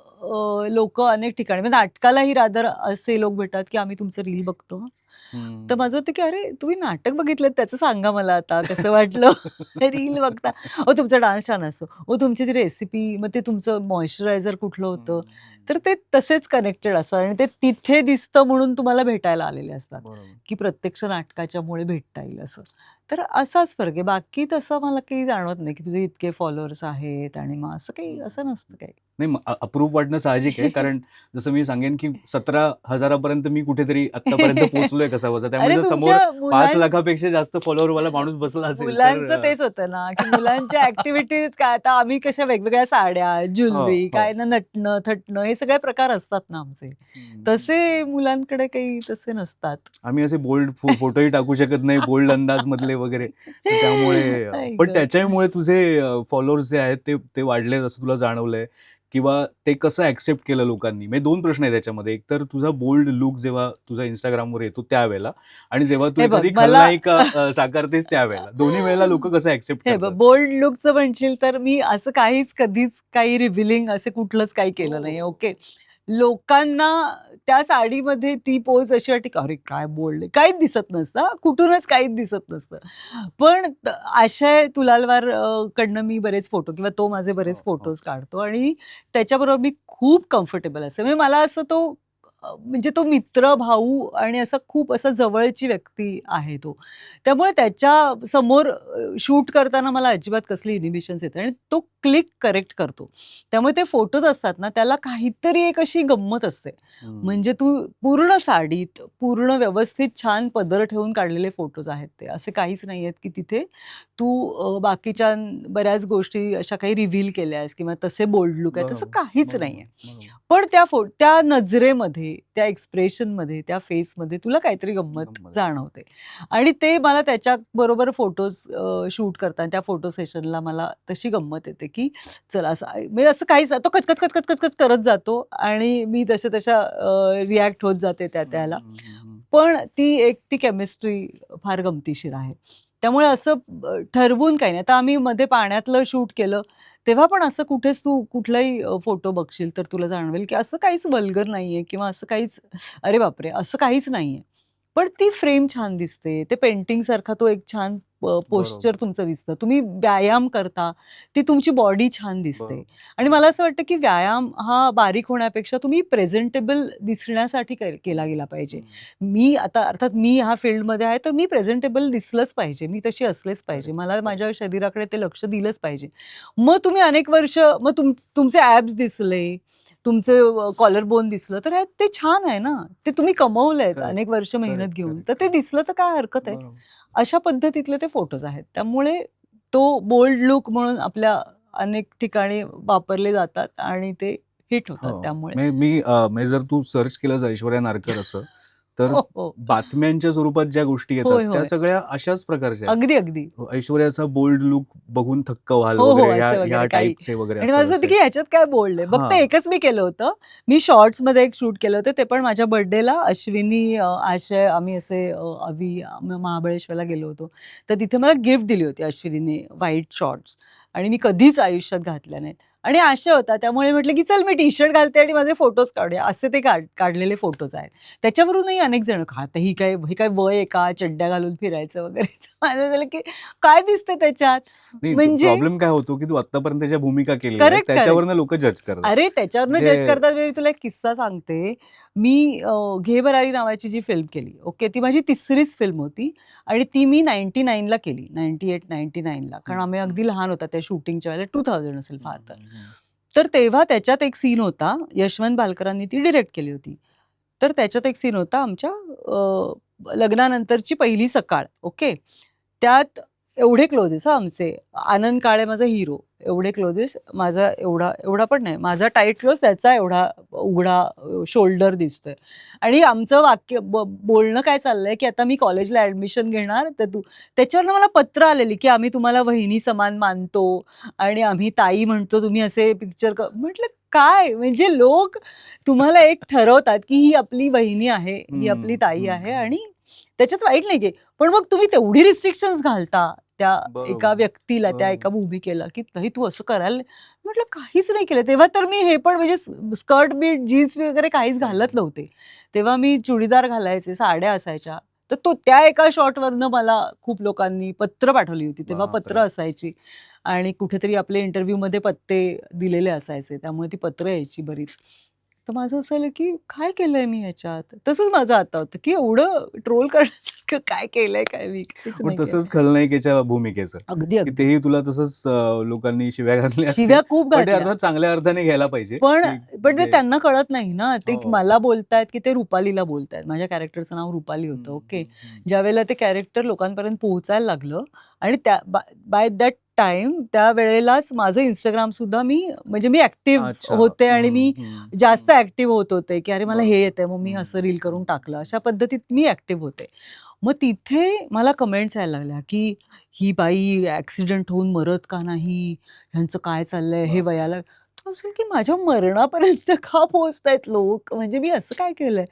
अनेक ठिकाणी म्हणजे नाटकालाही रादर असे लोक भेटतात, की आम्ही तुमचं रील बघतो हं. तर हं. माझं होतं, की "अरे, तुम्ही नाटक बघितलंत त्याचं सांगा मला आता कसं वाटलं? रील बघता. तुमचा डान्स छान असतो. तुमची ती रेसिपी, मग ते तुमचं मॉइश्चरायझर कुठलं हं, होतं?" हं. तर ते तसेच कनेक्टेड असतात आणि ते तिथे दिसतं म्हणून तुम्हाला भेटायला आलेले असतात. बरोबर. की प्रत्यक्ष नाटकाच्यामुळे भेटता येईल असं. तर असाच फरक आहे. बाकी तसं मला काही जाणवत नाही, की तुझे इतके फॉलोअर्स आहेत आणि मग असं काही हं. असं नसतं काही. नाही अप्रूप वाटणं साहजिक आहे. कारण जसं मी सांगेन, की 17,000 पर्यंत मी कुठेतरी आत्तापर्यंत पोहोचलोय कसाबसा. त्यामुळे अरे जर समोर तुमच्या 5 लाखापेक्षा जास्त फॉलोअरवाला माणूस बसला असेल तर मुलांचं तेच होतं ना, की मुलांच्या ॲक्टिव्हिटीज काय आता आम्ही कशा वेगवेगळ्या साड्या, हो, ज्वेलरी, हो. काय ना नटणं, थटणं हे सगळे प्रकार असतात ना आमचे. हं. तसे मुलांकडे काही तसे नसतात. आम्ही असे बोल्ड फोटोही टाकू शकत नाही, बोल्ड अंदाजमधले वगैरे. तर त्यामुळे आई पण गं! त्याच्यामुळे तुझे फॉलोअर्स जे आहेत ते ते वाढलेत असं तुला जाणवलंय? किंवा ते कसं ॲक्सेप्ट केलं लोकांनी? म्हणजे 2 प्रश्न आहेत त्याच्यामध्ये. एक तर तुझा बोल्ड लूक जेव्हा तुझा Instagramवर येतो त्यावेळेला आणि जेव्हा तू हे बघ एखादी मला खलनायिका साकारतेस त्यावेळेला. दोन्ही वेळेला लोकं कसं ॲक्सेप्ट हे बघ, करतात? बोल्ड लूकचं म्हणशील तर मी असं कधीच काही रिव्हीलिंग असं कुठलंच काही केलं नाही. हो. ओके. लोकांना त्या साडीमध्ये ती पोज अशी वाटते, की "अरे काय बोल्ड आहे." काहीच दिसत नसतं हां, कुठूनच काहीच दिसत नसतं. पण आशय तुलालवार कडनं मी बरेच फोटो किंवा तो माझे हो, बरेच हो. फोटोज काढतो आणि त्याच्याबरोबर मी खूप कम्फर्टेबल असते. म्हणजे मला असं तो म्हणजे तो मित्र, भाऊ आणि असा खूप असा जवळची व्यक्ती आहे तो. त्यामुळे त्याच्या समोर शूट करताना मला अजिबात कसली इनिबिशन्स येत आणि तो क्लिक करेक्ट करतो. त्यामुळे ते फोटोज असतात ना, त्याला काहीतरी एक अशी गंमत असते. म्हणजे तू पूर्ण साडीत, पूर्ण व्यवस्थित छान पदर ठेवून काढलेले फोटोज आहेत ते. असे काहीच नाही आहेत, की तिथे तू बाकीच्या बऱ्याच गोष्टी अशा काही रिव्हील केल्या आहेस किंवा तसे बोल्ड लूक आहे, तसं बरोबर, काहीच बरोबर, नाहीये. बरोबर. पण त्या नजरेमध्ये, त्या एक्सप्रेशनमध्ये, त्या फेसमध्ये तुला काहीतरी गंमत गंमत आहे. जाणवते. आणि ते मला त्याच्याबरोबर फोटोज शूट करताना त्या फोटो सेशनला मला तशी गंमत येते, की चला असं म्हणजे असं काहीच तो कचकच, कचकच, कचकच करत जातो आणि मी तशा रिॲक्ट होत जाते त्याला. पण ती केमिस्ट्री फार गमतीशीर आहे. त्यामुळे असं ठरवून काही नाही. आता आम्ही मध्ये पाण्यातलं शूट केलं, तेव्हा पण असं कुठेच तू कुठलाही फोटो बघशील तर तुला जाणवेल, की असं काहीच वल्गर नाहीये किंवा असं काहीच अरे बापरे! असं काहीच नाहीये. पण ती फ्रेम छान दिसते. ते पेंटिंगसारखा तो एक छान पोश्चर बरोबर, तुमचं दिसतं. तुम्ही व्यायाम करता, ती तुमची बॉडी छान दिसते. बरोबर. आणि मला असं वाटतं, की व्यायाम हा बारीक होण्यापेक्षा तुम्ही प्रेझेंटेबल दिसण्यासाठी केला गेला पाहिजे. मी आता अर्थात मी ह्या फील्डमध्ये आहे, तर मी प्रेझेंटेबल दिसलंच पाहिजे. मी तशी असलेच पाहिजे. करेक्ट, मला करेक्ट. माझ्या शरीराकडे ते लक्ष दिलंच पाहिजे. मग तुम्ही अनेक वर्ष मग तुमचे ॲब्स दिसले, तुमचं कॉलर बोन दिसलं, तर ते छान आहे ना. ते तुम्ही कमवलंयत करेक्ट, अनेक वर्ष मेहनत करेक्ट, घेऊन. करेक्ट, तर ते करेक्ट. दिसलं तर काय हरकत आहे. बरोबर. अशा पद्धतीतले ते फोटोज आहेत. त्यामुळे तो बोल्ड लूक म्हणून आपल्या अनेक ठिकाणी वापरले जातात आणि ते हिट होतात हो. त्यामुळे. म्हणजे जर तू सर्च केलंस ऐश्वर्या नारकर असं, तर हो, हो. बातम्यांच्या स्वरूपात ज्या गोष्टी येतात होय, त्या होय. सगळ्या अशाच प्रकारच्या आहेत. अगदी, अगदी. ऐश्वर्याचा बोल्ड लूक बघून थक्क व्हाल हो, हो. वगैरे ह्या असं ह्या वगैरे काही. टाइपचे वगैरे आणि मला असं असं होतं, असेल. की ह्याच्यात काय बोलले. फक्त हां. एकच मी केलं होतं. मी शॉर्ट्समध्ये एक शूट केलं होतं. ते पण माझ्या बर्थडेला अश्विनी, आशय आम्ही असे महाबळेश्वरला गेलो होतो. तर तिथे मला गिफ्ट दिली होती अश्विनीने व्हाईट शॉर्ट्स आणि मी कधीच आयुष्यात घातल्या नाहीत. आणि आशय होता त्यामुळे म्हटलं, की चल मी टी-शर्ट घालते आणि माझे फोटोज काढूया. असे ते काढलेले फोटोज आहेत. त्याच्यावरूनही अनेक जण का आता ही काय वय आहे का चड्ड्या घालून फिरायचं वगैरे. माझं झालं, की काय दिसतं त्याच्यात? नाही, म्हणजे प्रॉब्लेम काय होतो, की तू आत्तापर्यंत ज्या भूमिका केलेल्या आहेत करेक्ट, करेक्ट. त्याच्यावरनं लोकं जज करतात. अरे, त्याच्यावरनं जज म्हणजे करतात म्हणजे मी तुला एक किस्सा सांगते. मी घे भरारी नावाची जी फिल्म केली, ओके. ती माझी 3रीच फिल्म होती आणि ती मी 99 ला केली. 98-99 ला. हं, कारण आम्ही हं. अगदी लहान होता त्या शूटिंगच्या वेळेला 2000 असेल हं, फार तर. हं, हं. तर तेव्हा त्याच्यात एक सीन होता. यशवंत बालकरांनी ती डिरेक्ट केली होती. तर त्याच्यात एक सीन होता आमच्या लग्नानंतरची पहिली सकाळ, ओके. त्यात एवढे क्लोजेस हां आमचे. आनंद काळे माझा हिरो. एवढे क्लोजेस माझा एवढा एवढा पण नाही. माझा टाईट क्लोज त्याचा एवढा उघडा शोल्डर दिसतोय. आणि आमचं वाक्य बोलणं काय चाललंय, की आता मी कॉलेजला ॲडमिशन घेणार, तर तू त्याच्यावरनं मला पत्र आलेली, की आम्ही तुम्हाला वहिनी समान मानतो आणि आम्ही ताई म्हणतो, तुम्ही असे पिक्चर म्हटलं काय? म्हणजे लोक तुम्हाला एक ठरवतात, की ही आपली वहिनी आहे, ही आपली हं, ताई हं, आहे हं. आणि त्याच्यात वाईट नाहीये. पण मग तुम्ही तेवढी रिस्ट्रिक्शन्स घालता त्या एका बरोबर, व्यक्तीला, त्या बरोबर. एका भूमिकेला, की "ताई तू असं करायला" म्हटलं काहीच नाही केलं. तेव्हा तर मी हे पण म्हणजे स्कर्ट बीट, जीन्स वगैरे काहीच काहीच घालत नाही. नव्हते. तेव्हा मी चुडीदार घालायचे, साड्या असायच्या. तर त्या एका शॉटवरनं मला खूप लोकांनी पत्र पाठवली होती. तेव्हा पत्र बापरे! असायची आणि कुठेतरी आपले इंटरव्ह्यूमध्ये पत्ते दिलेले असायचे. त्यामुळे ती पत्र यायची बरीच. तर माझं असं झालं, की काय केलंय मी ह्याच्यात? तसंच माझं आता होतं, की एवढं ट्रोल करण्यासारखं काय केलंय काय मी? काहीच पण नाही केलं. तसंच खलनायिकेच्या भूमिकेचं, अगदी, की अगदी. तेही तुला तसंच लोकांनी शिव्या घातल्या असतील. शिव्या खूप पण ते घातल्या. अर्थात चांगल्या अर्थाने घ्यायला पाहिजे, पण की पण ते म्हणजे त्यांना कळत नाही ना. ते हो. मला बोलतायत, की ते रुपालीला बोलतायत. माझ्या कॅरेक्टरचं नाव रुपाली हं, होतं. ओके. हं, हं. ज्यावेळेला ते कॅरेक्टर लोकांपर्यंत पोहोचायला लागलं आणि बाय दॅट टाईम त्यावेळेलाच माझं Instagram सुद्धा म्हणजे मी ॲक्टिव्ह अच्छा. होते आणि हं, मी हं, जास्त हं. ॲक्टिव्ह होत होते, की अरे मला हे बरोबर. येतंय, मग मी हं, असं रील हं, करून टाकलं. हं. अशा पद्धतीत मी ॲक्टिव्ह होते. मग तिथे मला कमेंट्स यायला लागल्या, की "ही बाई ॲक्सिडेंट होऊन मरत का नाही? ह्यांचं काय चाललंय? हे बापरे! वयाला" तर असं की माझ्या मरणापर्यंत का पोहोचतायत लोक? म्हणजे मी असं काय केलंय?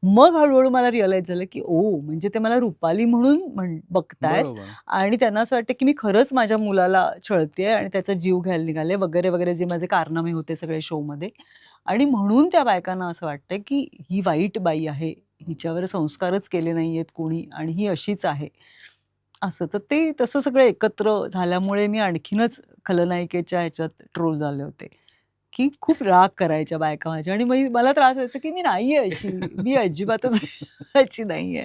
मग हळू-हळू मला रिअलाईज झालं, की ओह! म्हणजे ते मला रुपाली म्हणून बघतायत बरोबर. आणि त्यांना असं वाटतं, की मी खरंच माझ्या मुलाला छळतेय आणि त्याचा जीव घ्यायला निघाले वगैरे, वगैरे जे माझे कारनामे होते सगळे शोमध्ये आणि म्हणून त्या बायकांना असं वाटतंय, की ही वाईट बाई आहे. हिच्यावर संस्कारच केले नाहीयेत कोणी आणि ही अशीच आहे. असं तर ते तसं सगळं एकत्र झाल्यामुळे मी आणखीनच खलनायिकेच्या ह्याच्यात ट्रोल झाले होते. की खूप राग करायच्या बायका माझ्या आणि मला त्रास व्हायचा की मी नाहीये अशी, मी अजिबातच अशी नाहीये.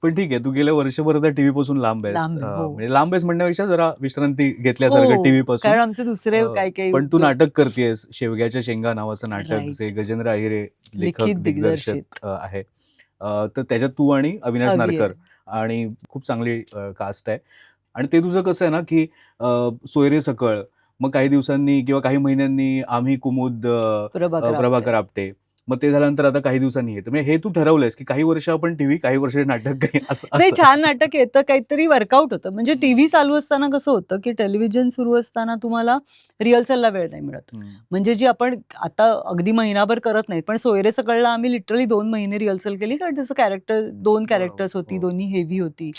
पण ठीक आहे, तू गेल्या वर्षभर त्या टीव्ही पासून लांब आहेस. लांब आहे. हो. म्हणजे लांब आहेस म्हणण्यापेक्षा जरा विश्रांती घेतल्यासारखं टीव्ही हो, पासून. कारण आमचे दुसरे काही पण तू नाटक करतेयस. शेवग्याच्या शेंगा नावाचं नाटक, राइट. जे गजेंद्र अहिरे लेखक, लिखित दिग्दर्शक दिग्दर्शित. आहे. तर त्याच्यात तू आणि अविनाश अवी नारकर आहे. आणि खूप चांगली कास्ट आहे. आणि ते तुझं कसं आहे ना, की सोयरे सकळ, मग काही दिवसांनी किंवा काही महिन्यांनी आम्ही कुमुद, प्रभाकर प्रभाकर आपटे. आपटे. मग ते झाल्यानंतर आता काही दिवसांनी हे. तर म्हणजे हे तू ठरवलंयस, की काही वर्ष आपण टीव्ही, काही वर्ष नाटक, काही असं नाही, असं. छान नाटक येतं, काहीतरी वर्कआउट होतं. म्हणजे टीव्ही चालू असताना कसं होतं, की टेलिव्हिजन सुरू असताना तुम्हाला रिहर्सलला वेळ नाही मिळत. म्हणजे जी आपण आता अगदी महिनाभर करत नाही, पण सोयरे सकळला आम्ही लिटरली 2 महिने रिहर्सल केली, कारण त्याचं कॅरेक्टर 2 कॅरेक्टर्स होती, हो. दोन्ही हेवी होती.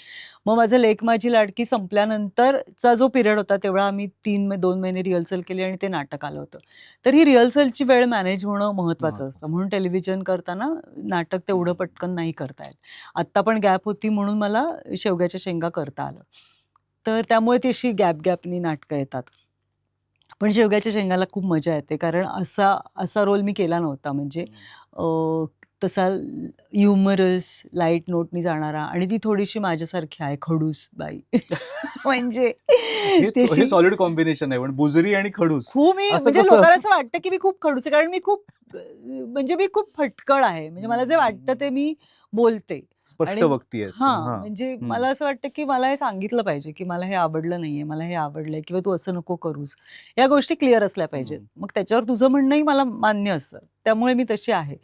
मग माझं लेक माझी लाडकी संपल्यानंतरचा जो पिरियड होता, तेवढा आम्ही 2 महिने रिहर्सल केली आणि ते नाटक आलं होतं. तर ही रिहर्सलची वेळ मॅनेज होणं महत्त्वाचं असतं. म्हणून टेलिव्हिजन करताना नाटक तेवढं पटकन नाही करता येत. आत्ता पण गॅप होती म्हणून मला शेवग्याच्या शेंगा करता आलं. तर त्यामुळे ती अशी गॅपनी नाटकं येतात. पण शेवग्याच्या शेंगाला खूप मजा येते कारण असा असा रोल मी केला नव्हता. म्हणजे अ, तसा ह्युमरस, लाईट नोटनी जाणारा आणि ती थोडीशी माझ्यासारखी आहे, खडूस बाई. म्हणजे हे ती हे अशी सॉलिड कॉम्बिनेशन आहे. पण बुजरी आणि खडूस खूप मी असं म्हणजे कसं? लोकांना असं वाटतं, की मी खूप खडूस आहे कारण मी खूप म्हणजे मी खूप फटकळ आहे. म्हणजे मला जे वाटतं ते मी बोलते स्पष्ट आणि वक्ती आहेस तू. हां, हां. म्हणजे मला असं वाटतं, की मला हे सांगितलं पाहिजे, की मला हे आवडलं नाहीये, मला हे आवडलंय किंवा तू असं नको करूस. या गोष्टी क्लिअर असल्या पाहिजेत. मग त्याच्यावर तुझं म्हणणंही मला मान्य असतं. त्यामुळे मी तशी आहे.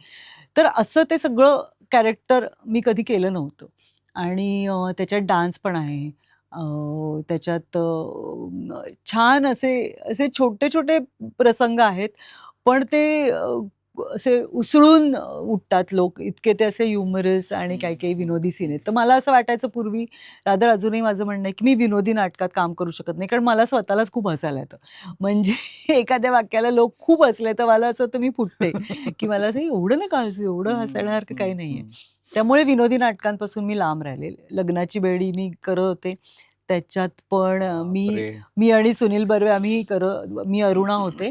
तर असं ते सगळं कॅरेक्टर मी कधी केलं नव्हतं आणि त्याच्यात डान्स पण आहे. त्याच्यात छान असे असे छोटे-छोटे प्रसंग आहेत. पण ते असे उसळून उठतात लोक. इतके ते असे ह्युमरस आणि काही-काही विनोदी सीन आहेत. तर मला असं वाटायचं पूर्वी, रादर अजूनही माझं म्हणणं आहे, की मी विनोदी नाटकात काम करू शकत नाही. कारण मला स्वतःलाच खूप हसायला येतं. म्हणजे एखाद्या वाक्याला लोक खूप हसले, तर मला असं होतं मी फुटते, की मला असं एवढं नका हसू, एवढं हसण्यासारखं काही नाहीये. त्यामुळे विनोदी नाटकांपासून मी लांब राहिले. लग्नाची बेडी मी करत होते. त्याच्यात पण मी बापरे! मी आणि सुनील बर्वे आम्ही मी अरुणा होते.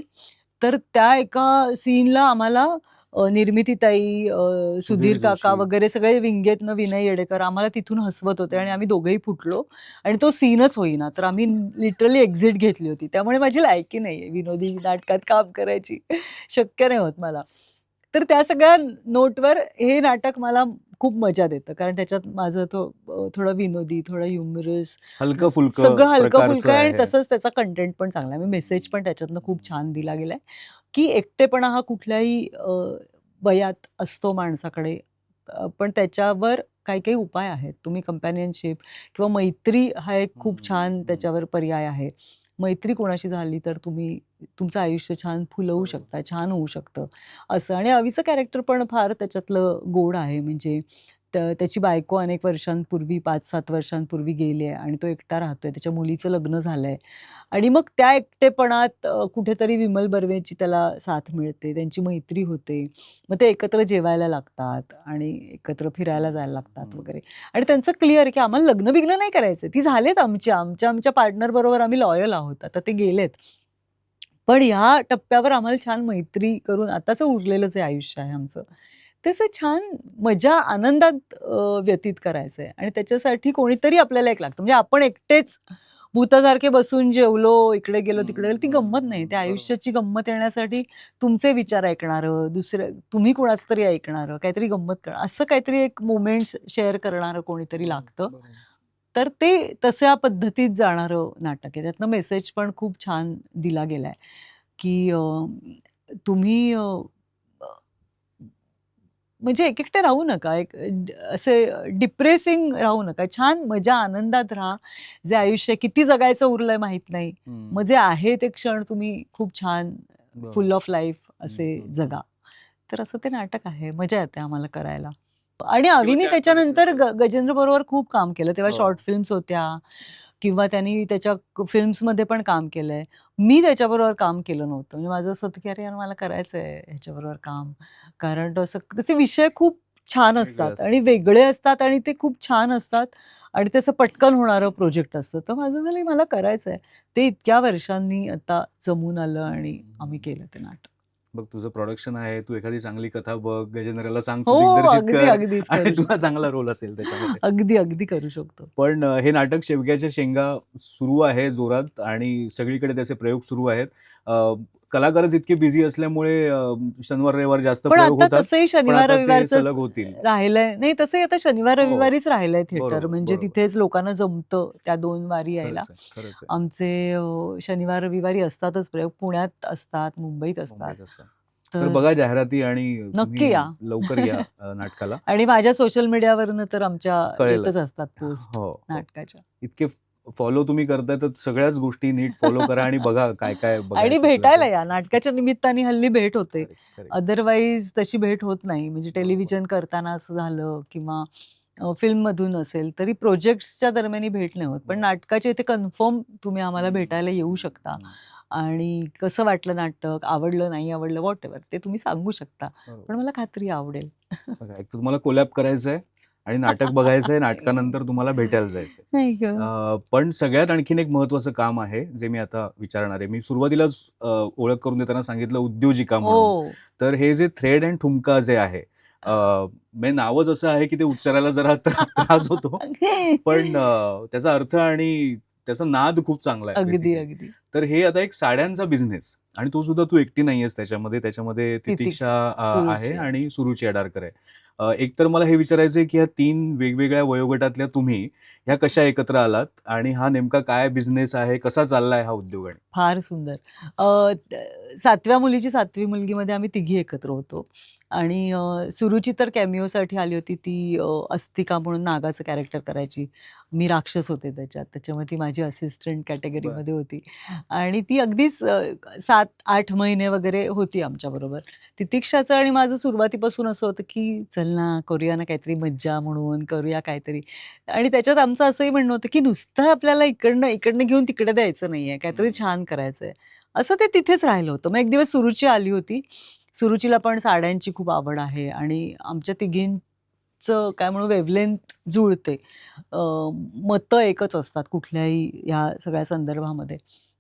तर त्या एका सीनला आम्हाला निर्मितीताई, सुधीर सुधीर काका जोशी. वगैरे सगळे विंगेतनं विनय येडेकर आम्हाला तिथून हसवत होते आणि आम्ही दोघंही फुटलो आणि तो सीनच होईना. तर आम्ही लिटरली एक्झिट घेतली होती. त्यामुळे माझी लायकी नाहीये विनोदी नाटकात काम करायची. शक्य नाही होत मला. तर त्या सगळ्या नोटवर हे नाटक मला खूप मजा देतं. कारण त्याच्यात माझं थोडं विनोदी, थोडं ह्युमरस हलकं-फुलकं सगळं हलकं-फुलकं प्रकारचं आहे आणि आहे. तसंच त्याचा कंटेंट पण चांगला आहे. मेसेज पण त्याच्यातनं खूप छान दिला गेलाय, की एकटेपणा हा कुठल्याही वयात असतो माणसाकडे. पण त्याच्यावर काही-काही उपाय आहेत. तुम्ही कंपॅनियनशिप किंवा मैत्री हा एक खूप छान त्याच्यावर पर्याय आहे. मैत्री कोणाशी झाली तर तुम्ही तुमचं आयुष्य छान फुलवू शकता, छान होऊ शकतं असं. आणि अवीचं कॅरेक्टर पण फार त्याच्यातलं गोड आहे. म्हणजे त्याची बायको अनेक वर्षांपूर्वी 5-7 वर्षांपूर्वी गेली आहे आणि तो एकटा राहतोय. त्याच्या मुलीचं लग्न झालंय आणि मग त्या एकटेपणात कुठेतरी विमल बर्वेची त्याला साथ मिळते. त्यांची मैत्री होते. मग ते एकत्र जेवायला लागतात आणि एकत्र फिरायला जायला लागतात वगैरे आणि त्यांचं क्लिअर की आम्हाला लग्न-बिग्न नाही करायचं. ती झालेत आमच्या पार्टनरबरोबर आम्ही लॉयल आहोत. आता ते गेलेत. पण ह्या टप्प्यावर आम्हाला छान मैत्री करून आताचं उरलेलं जे आयुष्य आहे आमचं, ते असं छान मजा, आनंदात व्यतीत करायचंय आणि त्याच्यासाठी कोणीतरी आपल्याला एक लागतं. म्हणजे आपण एकटेच भुतासारखे बसून जेवलो, इकडे गेलो, तिकडे गेलो, ती गंमत नाही. त्या बरोबर. आयुष्याची गंमत येण्यासाठी तुमचे विचार ऐकणारं, तुम्ही कुणाचं तरी ऐकणारं, काहीतरी गंमत करणार, असं काहीतरी एक मोमेंट्स शेअर करणारं कोणीतरी लागतं. बरोबर. तर ते तशा पद्धतीत जाणारं नाटक आहे. त्यातनं मेसेज पण खूप छान दिला गेलाय, की तुम्ही अ, म्हणजे एकटे राहू नका. असे डिप्रेसिंग राहू नका. छान मजा आनंदात राहा. जे आयुष्य किती जगायचं उरलंय माहीत नाही. मग जे आहे ते क्षण तुम्ही खूप छान बरोबर. फुल ऑफ लाईफ असे जगा. तर असं ते नाटक आहे. मजा येते आम्हाला करायला. आणि किंवा अवीनी त्या त्याच्यानंतर परिस्थितीत. गजेंद्र बरोबर खूप काम केलं. तेव्हा हो. शॉर्ट फिल्म्स होत्या किंवा त्यांनी त्याच्या फिल्म्समध्ये पण काम केलंय. मी त्याच्याबरोबर काम केलं नव्हतं. म्हणजे माझं असं होतं, की अरे यार मला करायचंय ह्याच्याबरोबर काम. कारण तसं त्याचे विषय खूप छान वेगळे असतात असतात. आणि वेगळे असतात आणि ते खूप छान असतात आणि त्याचं पटकन होणारं प्रोजेक्ट असतं. तर माझं झालं मला करायचं आहे. ते इतक्या वर्षांनी आता जमून आलं आणि आम्ही केलं ते नाटक. बघ तुझं प्रोडक्शन आहे, तू एखादी चांगली कथा बघ, गजेंद्रला सांग हो, तू दिग्दर्शित अगदी, कर अगदीच आणि करू तुला शकतो. चांगला रोल असेल त्याच्यामध्ये. अगदी, अगदी करू शकतो. पण हे नाटक शेवग्याच्या शेंगा सुरू आहे जोरात आणि सगळीकडे त्याचे प्रयोग सुरू आहेत. कलाकारच इतके बिझी असल्यामुळे शनिवार रविवार जास्त पण प्रयोग आता होतात. तसंही पण शनिवार आता ते रविवारचंच सलग होतील. राहिलंय. नाही तसंही आता शनिवार हो. रविवारीच राहिलंय थिएटर. बरोबर, म्हणजे बरोबर. तिथेच लोकांना जमतं त्या 2 वारी यायला. खरंच आहे, खरंच आहे. आमचे शनिवार रविवारी असतातच प्रयोग. पुण्यात असतात, मुंबईत असतात. मुंबईत असतात. तर तर बघा जाहिराती आणि नक्की तुम्ही या. लवकर या नाटकाला. आणि माझ्या सोशल मीडियावरनं तर आमच्या येतच कळेलच. असतात पोस्ट हो, हो. नाटकाच्या. इतके फॉलो तुम्ही करताय तर सगळ्याच गोष्टी नीट फॉलो करा आणि बघा काय-काय आणि बघायचं आपल्याला भेटायला ते. या. नाटकाच्या निमित्ताने हल्ली भेट होते. Correct, correct. अदरवाईज तशी भेट होत नाही. म्हणजे बरोबर. टेलिव्हिजन करताना असं झालं किंवा फिल्ममधून असेल तरी प्रोजेक्ट्सच्या दरम्यान भेट नाही होत. पण बरोबर. नाटकाच्या इथे कन्फर्म तुम्ही आम्हाला भेटायला येऊ शकता. हं. आणि कसं वाटलं नाटक, आवडलं, नाही आवडलं, व्हॉटएव्हर ते तुम्ही सांगू शकता. बरोबर. पण मला खात्री आवडेल. बघा एक तर तुम्हाला कोलॅब करायचंय आणि नाटक बघायचंय, नाटकानंतर तुम्हाला भेटायला जायचंय. नाही गं. पण सगळ्यात आणखीन एक महत्त्वाचं काम आहे, जे मी आता विचारणार आहे. मी सुरुवातीलाच ओळख करून देताना सांगितलं उद्योजिका म्हणून. हो. तर हे जे थ्रेड एंड ठुमका जे आहे, म्हणजे नावच असं आहे की ते उच्चारायला जरा त्रास होतो. पण त्याचा अर्थ आणि त्याचा नाद खूप चांगला आहे अगदी, बेसिकली. अगदी. तर हे आता एक साड्यांचा बिझनेस आणि तो सुद्धा तू एकटी नाहीयेस त्याच्यामध्ये. त्याच्यामध्ये तितिक्षा तितिक्षा, आहे सुरुची. आणि सुरुची अडारकर आहे. एक तर मला हे विचारायचं आहे की ह्या 3 वेगवेगळ्या वयोगटातल्या तुम्ही ह्या कशा एकत्र आलात आणि हा नेमका काय बिझनेस आहे? कसा चाललाय हा उद्योग आणि? फार सुंदर. 7व्या मुलीची 7वी मुलगीमध्ये आम्ही तिघी एकत्र होतो आणि सुरुची तर कॅमिओसाठी आली होती. ती अस्तिका म्हणून नागाचं कॅरेक्टर करायची. मी राक्षस होते त्याच्यात. त्याच्यामुळे ती माझी असिस्टंट बरं. कॅटेगरीमध्ये होती आणि ती अगदीच 7-8 महिने वगैरे होती आमच्याबरोबर. तितिक्षाचं आणि माझं सुरुवातीपासून असं होतं, की चल ना, करूया ना काहीतरी मज्जा म्हणून, करूया काहीतरी आणि त्याच्यात आमचं असंही म्हणणं होतं, की नुसतं आपल्याला इकडनं घेऊन तिकडे द्यायचं नाहीये. काहीतरी हं. छान करायचंय. असं ते तिथेच राहिलं होतं. मग एक दिवस सुरुची आली होती. सुरुचीला पण साड्यांची खूप आवड आहे आणि आमच्या तिघींचं काय म्हणू वेव्हलेंथ जुळते. अ, मतं एकच असतात कुठल्याही ह्या सगळ्या संदर्भामध्ये.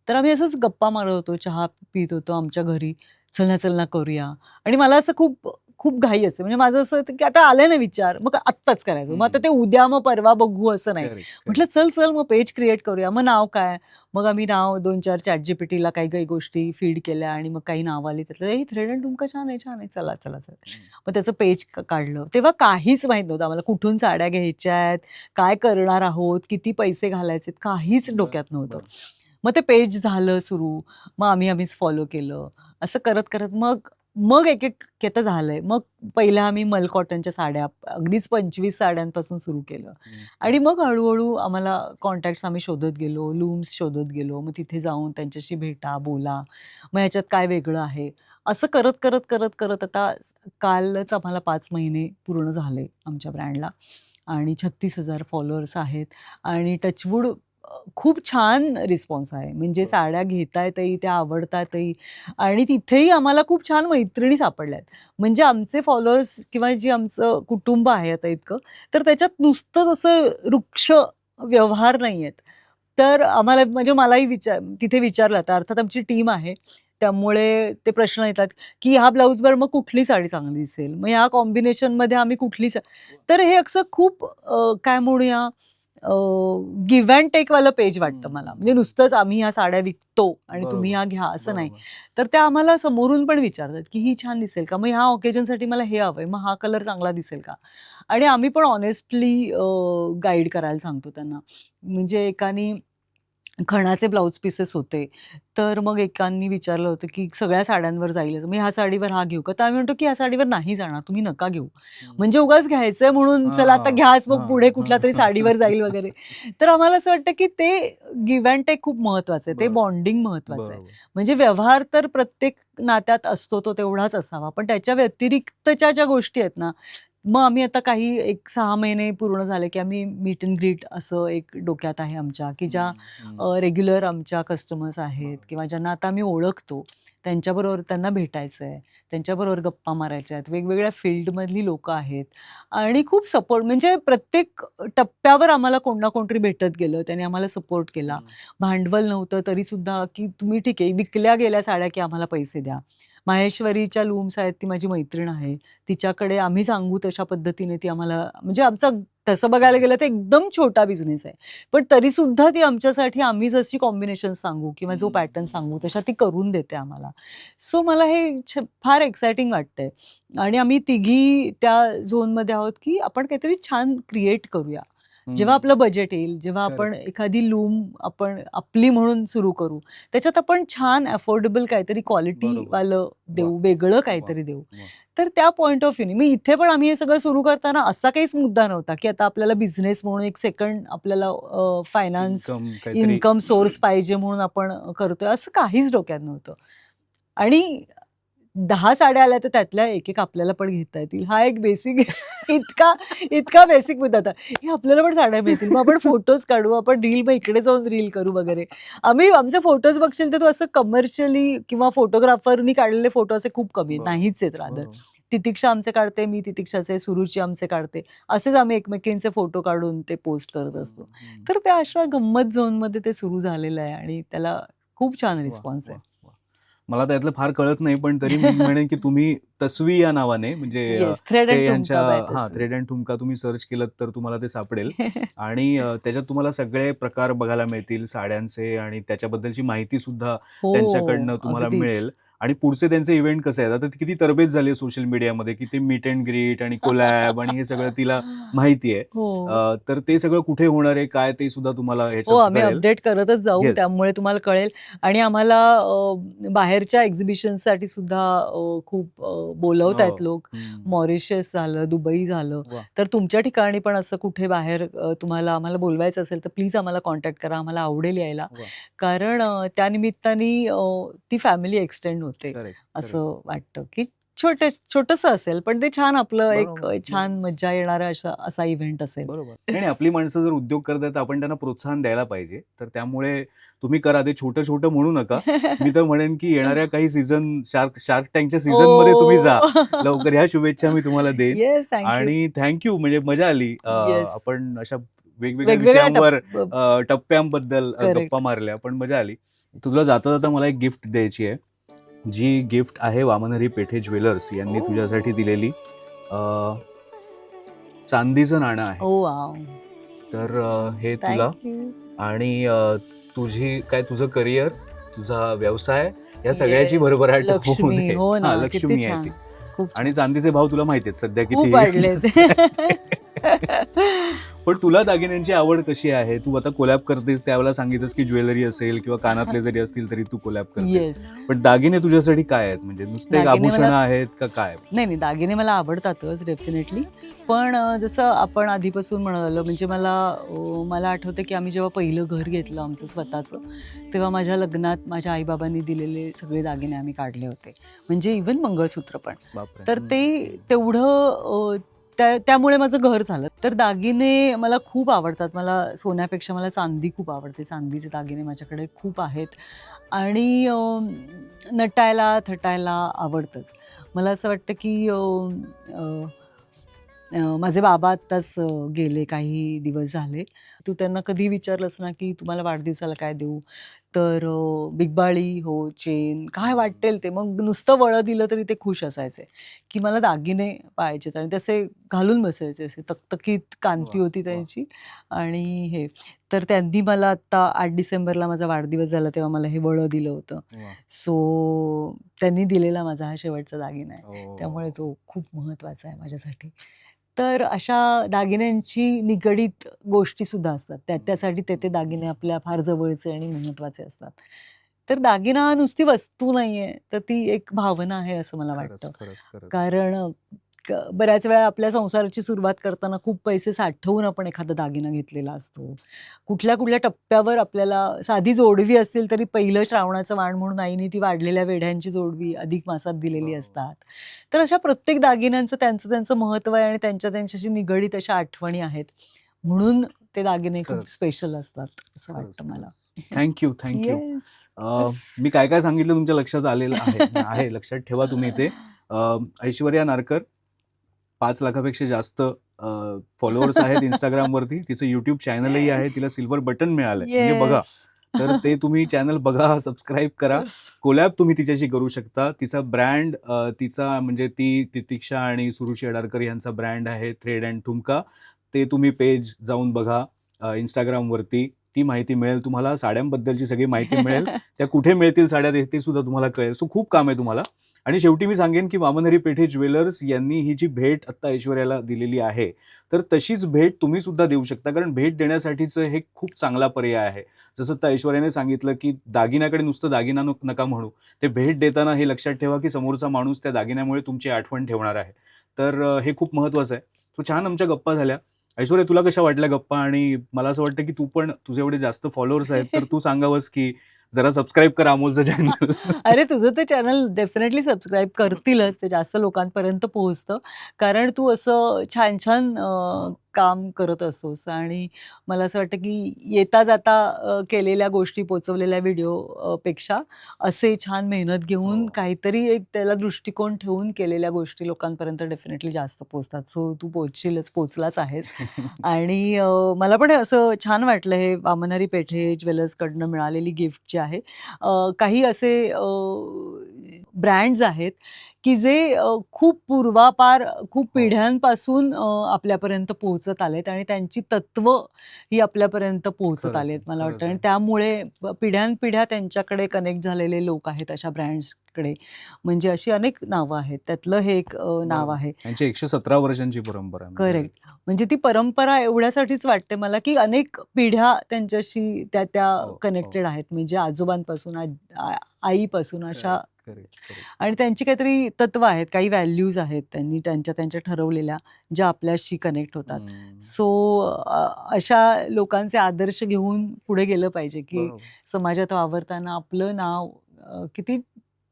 तर आम्ही असंच गप्पा मारत होतो, चहा पीत होतो आमच्या घरी. चल ना करूया आणि मला असं खूप खूप घाई असते. म्हणजे माझं असं होतं, की आता आले ना विचार, मग आत्ताच करायचं. मग आता हं. ते उद्या, मग परवा बघू असं नाही. करेक्ट, म्हटलं करेक्ट. चल मग पेज क्रिएट करूया. मग नाव काय? मग आम्ही नाव 2-4 ChatGPTला काही-काही गोष्टी फीड केल्या आणि मग काही नाव आली त्यातलं, "ए थ्रेड एंड ठुमका छान आहे, छान आहे. चला." हं. मग त्याचं पेज काढलं. तेव्हा काहीच माहीत नव्हतं आम्हाला कुठून साड्या घ्यायच्या आहेत, काय करणार आहोत, किती पैसे घालायचे काहीच बरं, डोक्यात नव्हतं. बरं. मग ते पेज झालं सुरू. मग आम्हीच फॉलो केलं. असं करत मग मग एक-एक की आता झालंय. मग पहिल्या आम्ही मल कॉटनच्या साड्या अगदीच 25 साड्यांपासून सुरू केलं. हं, आणि मग हळू-हळू आम्हाला कॉन्टॅक्ट्स आम्ही शोधत गेलो, लूम्स शोधत गेलो. मग तिथे जाऊन त्यांच्याशी भेटा, बोला. मग ह्याच्यात काय वेगळं आहे? असं करत आता कालच आम्हाला 5 महिने पूर्ण झाले आमच्या ब्रँडला आणि 36,000 फॉलोअर्स आहेत आणि टचवूड खूप छान रिस्पॉन्स आहे. म्हणजे बरं. साड्या घेतायतही, त्या आवडतातही आणि तिथेही आम्हाला खूप छान मैत्रिणी सापडल्या आहेत. म्हणजे आमचे फॉलोअर्स किंवा जे आमचं कुटुंब आहे आता इतकं, तर त्याच्यात नुसतंच असं रुक्ष व्यवहार नाहीयेत. तर आम्हाला म्हणजे मलाही तिथे विचारलं आता अर्थात आमची टीम आहे. त्यामुळे ते प्रश्न येतात, की ह्या ब्लाउजवर मग कुठली साडी चांगली दिसेल? मग ह्या कॉम्बिनेशनमध्ये आम्ही कुठली तर हे असं खूप काय म्हणूया गिव्ह अँड टेकवालं पेज वाटतं हं, मला. हं, म्हणजे हं. नुसतंच आम्ही ह्या साड्या विकतो आणि तुम्ही बरोबर, ह्या घ्या असं नाही. बरोबर. तर त्या आम्हाला समोरून पण विचारतात, की ही छान दिसेल का? मग ह्या ऑकेजनसाठी मला हे हवंय. मग हा कलर चांगला दिसेल का? आणि आम्ही पण हॉनेस्टली गाईड करायला सांगतो त्यांना. म्हणजे एकानी खणाचे ब्लाउज पीसेस होते. तर मग एकांनी विचारलं होतं, की सगळ्या साड्यांवर जाईल. मग ह्या साडीवर हा घेऊ का? तर आम्ही म्हणतो, की ह्या साडीवर नाही जाणार. तुम्ही नका घेऊ. हं. म्हणजे उगाच घ्यायचंय म्हणून चला आता हां, घ्याच मग हां, पुढे हां. कुठल्यातरी साडीवर जाईल वगैरे. तर आम्हाला असं वाटतं, की ते गिव्ह अँड टेक खूप महत्वाचं आहे. ते बरोबर, बॉन्डिंग महत्वाचं आहे. बरोबर. म्हणजे व्यवहार तर प्रत्येक नात्यात असतो तो तेवढाच असावा. पण त्याच्या व्यतिरिक्तच्या ज्या गोष्टी आहेत ना, मग आम्ही आता काही 6 महिने पूर्ण झाले, की आम्ही मीट अँड ग्रीट असं एक डोक्यात आहे आमच्या, की ज्या रेग्युलर आमच्या कस्टमर्स आहेत किंवा ज्यांना आता आम्ही ओळखतो, त्यांच्याबरोबर त्यांना भेटायचं आहे, त्यांच्याबरोबर गप्पा मारायच्या आहेत. वेगवेगळ्या फील्डमधली लोकं आहेत आणि खूप सपोर्ट म्हणजे प्रत्येक टप्प्यावर आम्हाला कोण ना कोणतरी भेटत गेलं. त्याने आम्हाला सपोर्ट केला. भांडवल नव्हतं तरीसुद्धा, की तुम्ही ठीक आहे, विकल्या गेल्या साड्या, की आम्हाला पैसे द्या. माहेश्वरीच्या लूम्स आहेत, ती माझी मैत्रीण आहे. तिच्याकडे आम्ही सांगू तशा पद्धतीने ती आम्हाला म्हणजे आमचा तसं बघायला गेलं तर एकदम छोटा बिझनेस आहे. पण तरीसुद्धा ती आमच्यासाठी आम्ही जशी कॉम्बिनेशन सांगू किंवा जो पॅटर्न सांगू तशा ती करून देते आम्हाला. सो मला हे फार एक्सायटिंग वाटतंय आणि आम्ही तिघी त्या झोनमध्ये आहोत, की आपण काहीतरी छान क्रिएट करूया. जेव्हा आपलं बजेट येईल, जेव्हा आपण एखादी लूम आपण आपली म्हणून सुरू करू, त्याच्यात आपण छान अफोर्डेबल काहीतरी क्वालिटीवालं देऊ, वेगळं काहीतरी देऊ. तर त्या पॉइंट ऑफ व्ह्यूने मी इथे पण आम्ही हे सगळं सुरू करताना असा काहीच मुद्दा नव्हता, की आता आपल्याला बिझनेस म्हणून एक सेकंड आपल्याला फायनान्स इन्कम सोर्स पाहिजे म्हणून आपण करतोय, असं काहीच डोक्यात नव्हतं. आणि 10 साड्या आल्या तर त्यातल्या एक आपल्याला पण घेता येतील. हा एक बेसिक इतका इतका बेसिक मुद्दा होता. हे आपल्याला पण साड्या मिळतील. मग आपण फोटोज काढू, आपण रील मग इकडे जाऊन रील करू वगैरे. आम्ही आमचे फोटोज बघशील तर तू असं कमर्शियली किंवा फोटोग्राफरनी काढलेले फोटो असे खूप कमी आहेत. नाहीच आहेत रादर. तितिक्षा आमचे काढते, मी तितिक्षाचे, सुरुची आमचे काढते. असेच आम्ही एकमेकींचे फोटो काढून ते पोस्ट करत असतो. तर त्या अशा गंमत झोनमध्ये ते सुरू झालेलं आहे आणि त्याला खूप छान रिस्पॉन्स आहे. मला त्यातलं फार कळत नाही, पण तरी मी म्हणेन की तुम्ही तस्वी या नावाने म्हणजे येस, थ्रेड ते अँड यांच्या ठुमका बाय तस्वी. थ्रेड अँड ठुमका तुम्ही सर्च केलं तर तुम्हाला ते सापडेल आणि त्याच्यात तुम्हाला सगळे प्रकार बघायला मिळतील साड्यांचे आणि त्याच्याबद्दलची माहिती सुद्धा त्यांच्याकडनं हो, तुम्हाला अगदीच. मिळेल. आणि पुढचे त्यांचे इव्हेंट कसे आहेत, आता ती किती तरबेज झाली सोशल मीडियामध्ये, की ते मीट अँड ग्रीट आणि कोलॅब आणि हे सगळं तिला माहिती आहे. हो. तर ते सगळं कुठे होणार आहे, काय ते सुद्धा तुम्हाला हो, ह्याच्यात आम्ही कळेल. अपडेट करतच जाऊ. येस. त्यामुळे तुम्हाला कळेल आणि आम्हाला बाहेरच्या एक्झिबिशनसाठी सुद्धा खूप बोलवतायत हो. लोक. मॉरिशस झालं, दुबई झालं. वा. तर तुमच्या ठिकाणी पण असं कुठे बाहेर तुम्हाला आम्हाला बोलवायचं असेल तर प्लीज आम्हाला कॉन्टॅक्ट करा. आम्हाला आवडेल यायला. वा. कारण त्या निमित्ताने ती फॅमिली एक्सटेंड होते. करेक्ट. असं वाटतं, की छोटंसं असेल, पण ते छान आपलं एक बरोबर. छान मज्जा येणारा असा इव्हेंट असेल. बरोबर. आणि आपली माणसं जर उद्योग करतायत तर आपण त्यांना प्रोत्साहन द्यायला पाहिजे. तर त्यामुळे तुम्ही करा, ते छोटं-छोटं म्हणू नका. मी तर म्हणेन की येणाऱ्या काही सीझन शार्क टँकच्या सीझनमध्ये तुम्ही जा. लवकर ह्या शुभेच्छा मी तुम्हाला देईन. Yes, thank you. आणि थँक यू, म्हणजे मजा आली. येस. आपण अशा वेगवेगळ्या वेगवेगळ्या विषयांवर टप्प्यांबद्दल करेक्ट. गप्पा मारल्या, पण मजा आली. तुला जाता-जाता मला एक गिफ्ट द्यायची आहे. जी गिफ्ट आहे वामनहरी पेठे ज्वेलर्स यांनी तुझ्यासाठी दिलेली चांदीचं नाणं आहे. ओ वॉव! तर हे तुला थँक यू. आणि तुझं करिअर, तुझा व्यवसाय या सगळ्याची येस. भरभराट होऊ लक्ष्मी. दे. हो ना, किती लक्ष्मी आहे छान. ती. खूप छान. आणि चांदीचे भाव तुला माहिती आहेत सध्या खूप किती वाढलेत. जास्त आहेत. पण तुला दागिन्यांची आवड कशी आहे? तू आता कोलॅब करतेस, त्यावेळेला सांगितलंस की ज्वेलरी असेल किंवा कानातले जरी असतील तरी तू कोलॅब करतेस. येस. पण दागिने तुझ्यासाठी काय आहेत? म्हणजे नुसते दागिने आभूषणं मला- आहेत का काय? नाही, दागिने मला आवडतातच डेफिनेटली. पण जसं आपण आधीपासून म्हणालो म्हणजे मला आठवतं की आम्ही जेव्हा पहिलं घर घेतलं आमचं स्वतःचं, तेव्हा माझ्या लग्नात माझ्या आई-बाबांनी दिलेले सगळे दागिने आम्ही काढले होते. म्हणजे इव्हन मंगळसूत्र पण. बापरे. तर ते तेवढं त्यामुळे माझं घर झालं. तर दागिने मला खूप आवडतात. मला सोन्यापेक्षा मला चांदी खूप आवडते. चांदीचे दागिने माझ्याकडे खूप आहेत आणि नटायला, थटायला आवडतंच. मला असं वाटतं की माझे बाबा आत्ताच गेले, काही दिवस झाले. तू त्यांना कधी विचारलंस ना, की तुम्हाला वाढदिवसाला काय देऊ? तर बिगबाळी हो, चेन, काय वाटेल ते. मग नुसतं वळं दिलं तरी ते खुश असायचे, की मला दागिने पाहिजेत आणि तसे घालून बसायचे. असे तकतकीत कांती वा, होती वा. त्यांची आणि हे. तर त्यांनी मला आत्ता 8 डिसेंबरला माझा वाढदिवस झाला, तेव्हा मला हे वळं दिलं होतं. वा. सो त्यांनी दिलेला माझा हा शेवटचा दागिना आहे. ओ. त्यामुळे तो खूप महत्त्वाचा आहे माझ्यासाठी. तर अशा दागिन्यांची निगडीत गोष्टीसुद्धा असतात. त्यासाठी ते दागिने आपल्या फार जवळचे आणि महत्त्वाचे असतात. तर दागिना हा नुसती वस्तू नाहीये, तर ती एक भावना आहे असं मला खरंच, वाटतं. खरंच, खरंच. कारण बऱ्याच वेळा आपल्या संसाराची सुरुवात करताना खूप पैसे साठवून आपण एखादा दागिना घेतलेला असतो. कुठल्या कुठल्या टप्प्यावर आपल्याला साधी जोडवी असतील तरी पहिलं श्रावणाचं वाण म्हणून आईने ती वाढलेल्या वेढ्यांची जोडवी अधिक मासात दिलेली असतात. तर अशा प्रत्येक दागिन्यांचं त्यांचं त्यांचं महत्त्व आहे आणि त्यांच्याशी निगडीत अशा आठवणी आहेत. म्हणून ते दागिने खूप खरंच. स्पेशल असतात असं वाटतं मला. Thank you thank you. येस. मी काय काय सांगितलं तुमच्या लक्षात आलेलं आहे लक्षात ठेवा तुम्ही ते. ऐश्वर्या नारकर 5 लाखापेक्षा जास्त फॉलोअर्स आहेत इंस्टाग्रामवरती. तिचं युट्यूब चॅनलही आहे. तिला सिल्वर बटन मिळालंय. म्हणजे बघा. तर ते तुम्ही चॅनल बघा, सबस्क्राईब करा. कोलॅब तुम्ही तिच्याशी करू शकता. तिचा ब्रँड तिचा म्हणजे ती तितिक्षा आणि सुरुची अडारकर यांचा ब्रँड आहे थ्रेड अँड ठुमका. ते तुम्ही पेज जाऊन बघा इंस्टाग्रामवरती. ती माहिती मिळेल तुम्हाला. साड्यांबद्दलची सगळी माहिती मिळेल. त्या कुठे मिळतील साड्या ते सुद्धा तुम्हाला कळेल. सो खूप काम आहे तुम्हाला. आणि शेवटी मी सांगेन की वामनहरी पेठे ज्वेलर्स यांनी ही जी भेट आता ऐश्वर्याला दिलेली आहे, तर तशीच भेट तुम्ही सुद्धा देऊ शकता. कारण भेट देण्यासाठीचं हे खूप चांगला पर्याय आहे. जसं आता ऐश्वर्याने सांगितलं की दागिन्याकडे नुसतं दागिना नका म्हणू. ते भेट देताना हे लक्षात ठेवा की समोरचा माणूस त्या दागिन्यामुळे तुमची आठवण ठेवणार आहे. तर हे खूप महत्त्वाचं आहे. सो छान आमच्या गप्पा झाल्या. ऐश्वर्या तुला कशा वाटल्या गप्पा? आणि मला असं वाटतं की तू पण तुझे एवढे जास्त फॉलोअर्स आहेत तर तू सांगावंस की जरा सबस्क्राईब कर अमोलचं चॅनल. अरे तुझं ते चॅनल डेफिनेटली सबस्क्राईब करतीलच. ते जास्त लोकांपर्यंत पोहोचतं. कारण तू असं छान छान काम करत असतोस आणि मला असं वाटतं की येता जाता केलेल्या गोष्टी पोहोचवलेल्या व्हिडिओ पेक्षा असे छान मेहनत घेऊन हो. काहीतरी एक त्याला दृष्टिकोन ठेवून केलेल्या गोष्टी लोकांपर्यंत डेफिनेटली जास्त पोहोचतात. सो तू पोहोचलाच आहेस. आणि मला पण असं छान वाटलं हे वामनहरी पेठे ज्वेलर्सकडनं मिळालेली गिफ्ट जी आहे. काही असे ब्रँड्स आहेत की जे खूप पूर्वापार खूप पिढ्यांपासून आपल्यापर्यंत पोहोचत आलेत आणि त्यांची तत्व ही आपल्यापर्यंत पोहोचत खरंच आहे, आलेत मला खरंच वाटतं. आणि आहे. त्यामुळे पिढ्यानपिढ्या त्यांच्याकडे कनेक्ट झालेले लोक आहेत अशा ब्रँड्सकडे. म्हणजे अशी अनेक नावं आहेत. त्यातलं हे एक नाव बरोबर. आहे. यांची 117 वर्षांची परंपरा आहे. म्हणजे करेक्ट. म्हणजे ती परंपरा एवढ्यासाठीच वाटते मला, की अनेक पिढ्या त्यांच्याशी त्या हो, हो. कनेक्टेड आहेत. म्हणजे आजोबांपासून आईपासून अशा. Correct, correct. आणि त्यांची काहीतरी तत्व आहेत, काही व्हॅल्यूज आहेत त्यांनी त्यांच्या ठरवलेल्या, ज्या आपल्याशी कनेक्ट होतात. सो अशा लोकांचे आदर्श घेऊन पुढे गेलं पाहिजे, की बरोबर. समाजात वावरताना आपलं नाव किती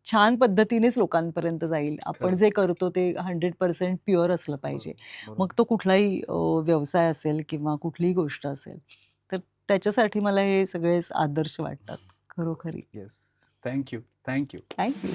छान पद्धतीनेच लोकांपर्यंत जाईल. आपण खरंच. जे करतो ते 100% प्युअर असलं पाहिजे. बरोबर. मग तो कुठलाही व्यवसाय असेल किंवा कुठलीही गोष्ट असेल. तर त्याच्यासाठी मला हे सगळेच आदर्श वाटतात खरोखरी. Yes. Thank you. Thank you. Thank you.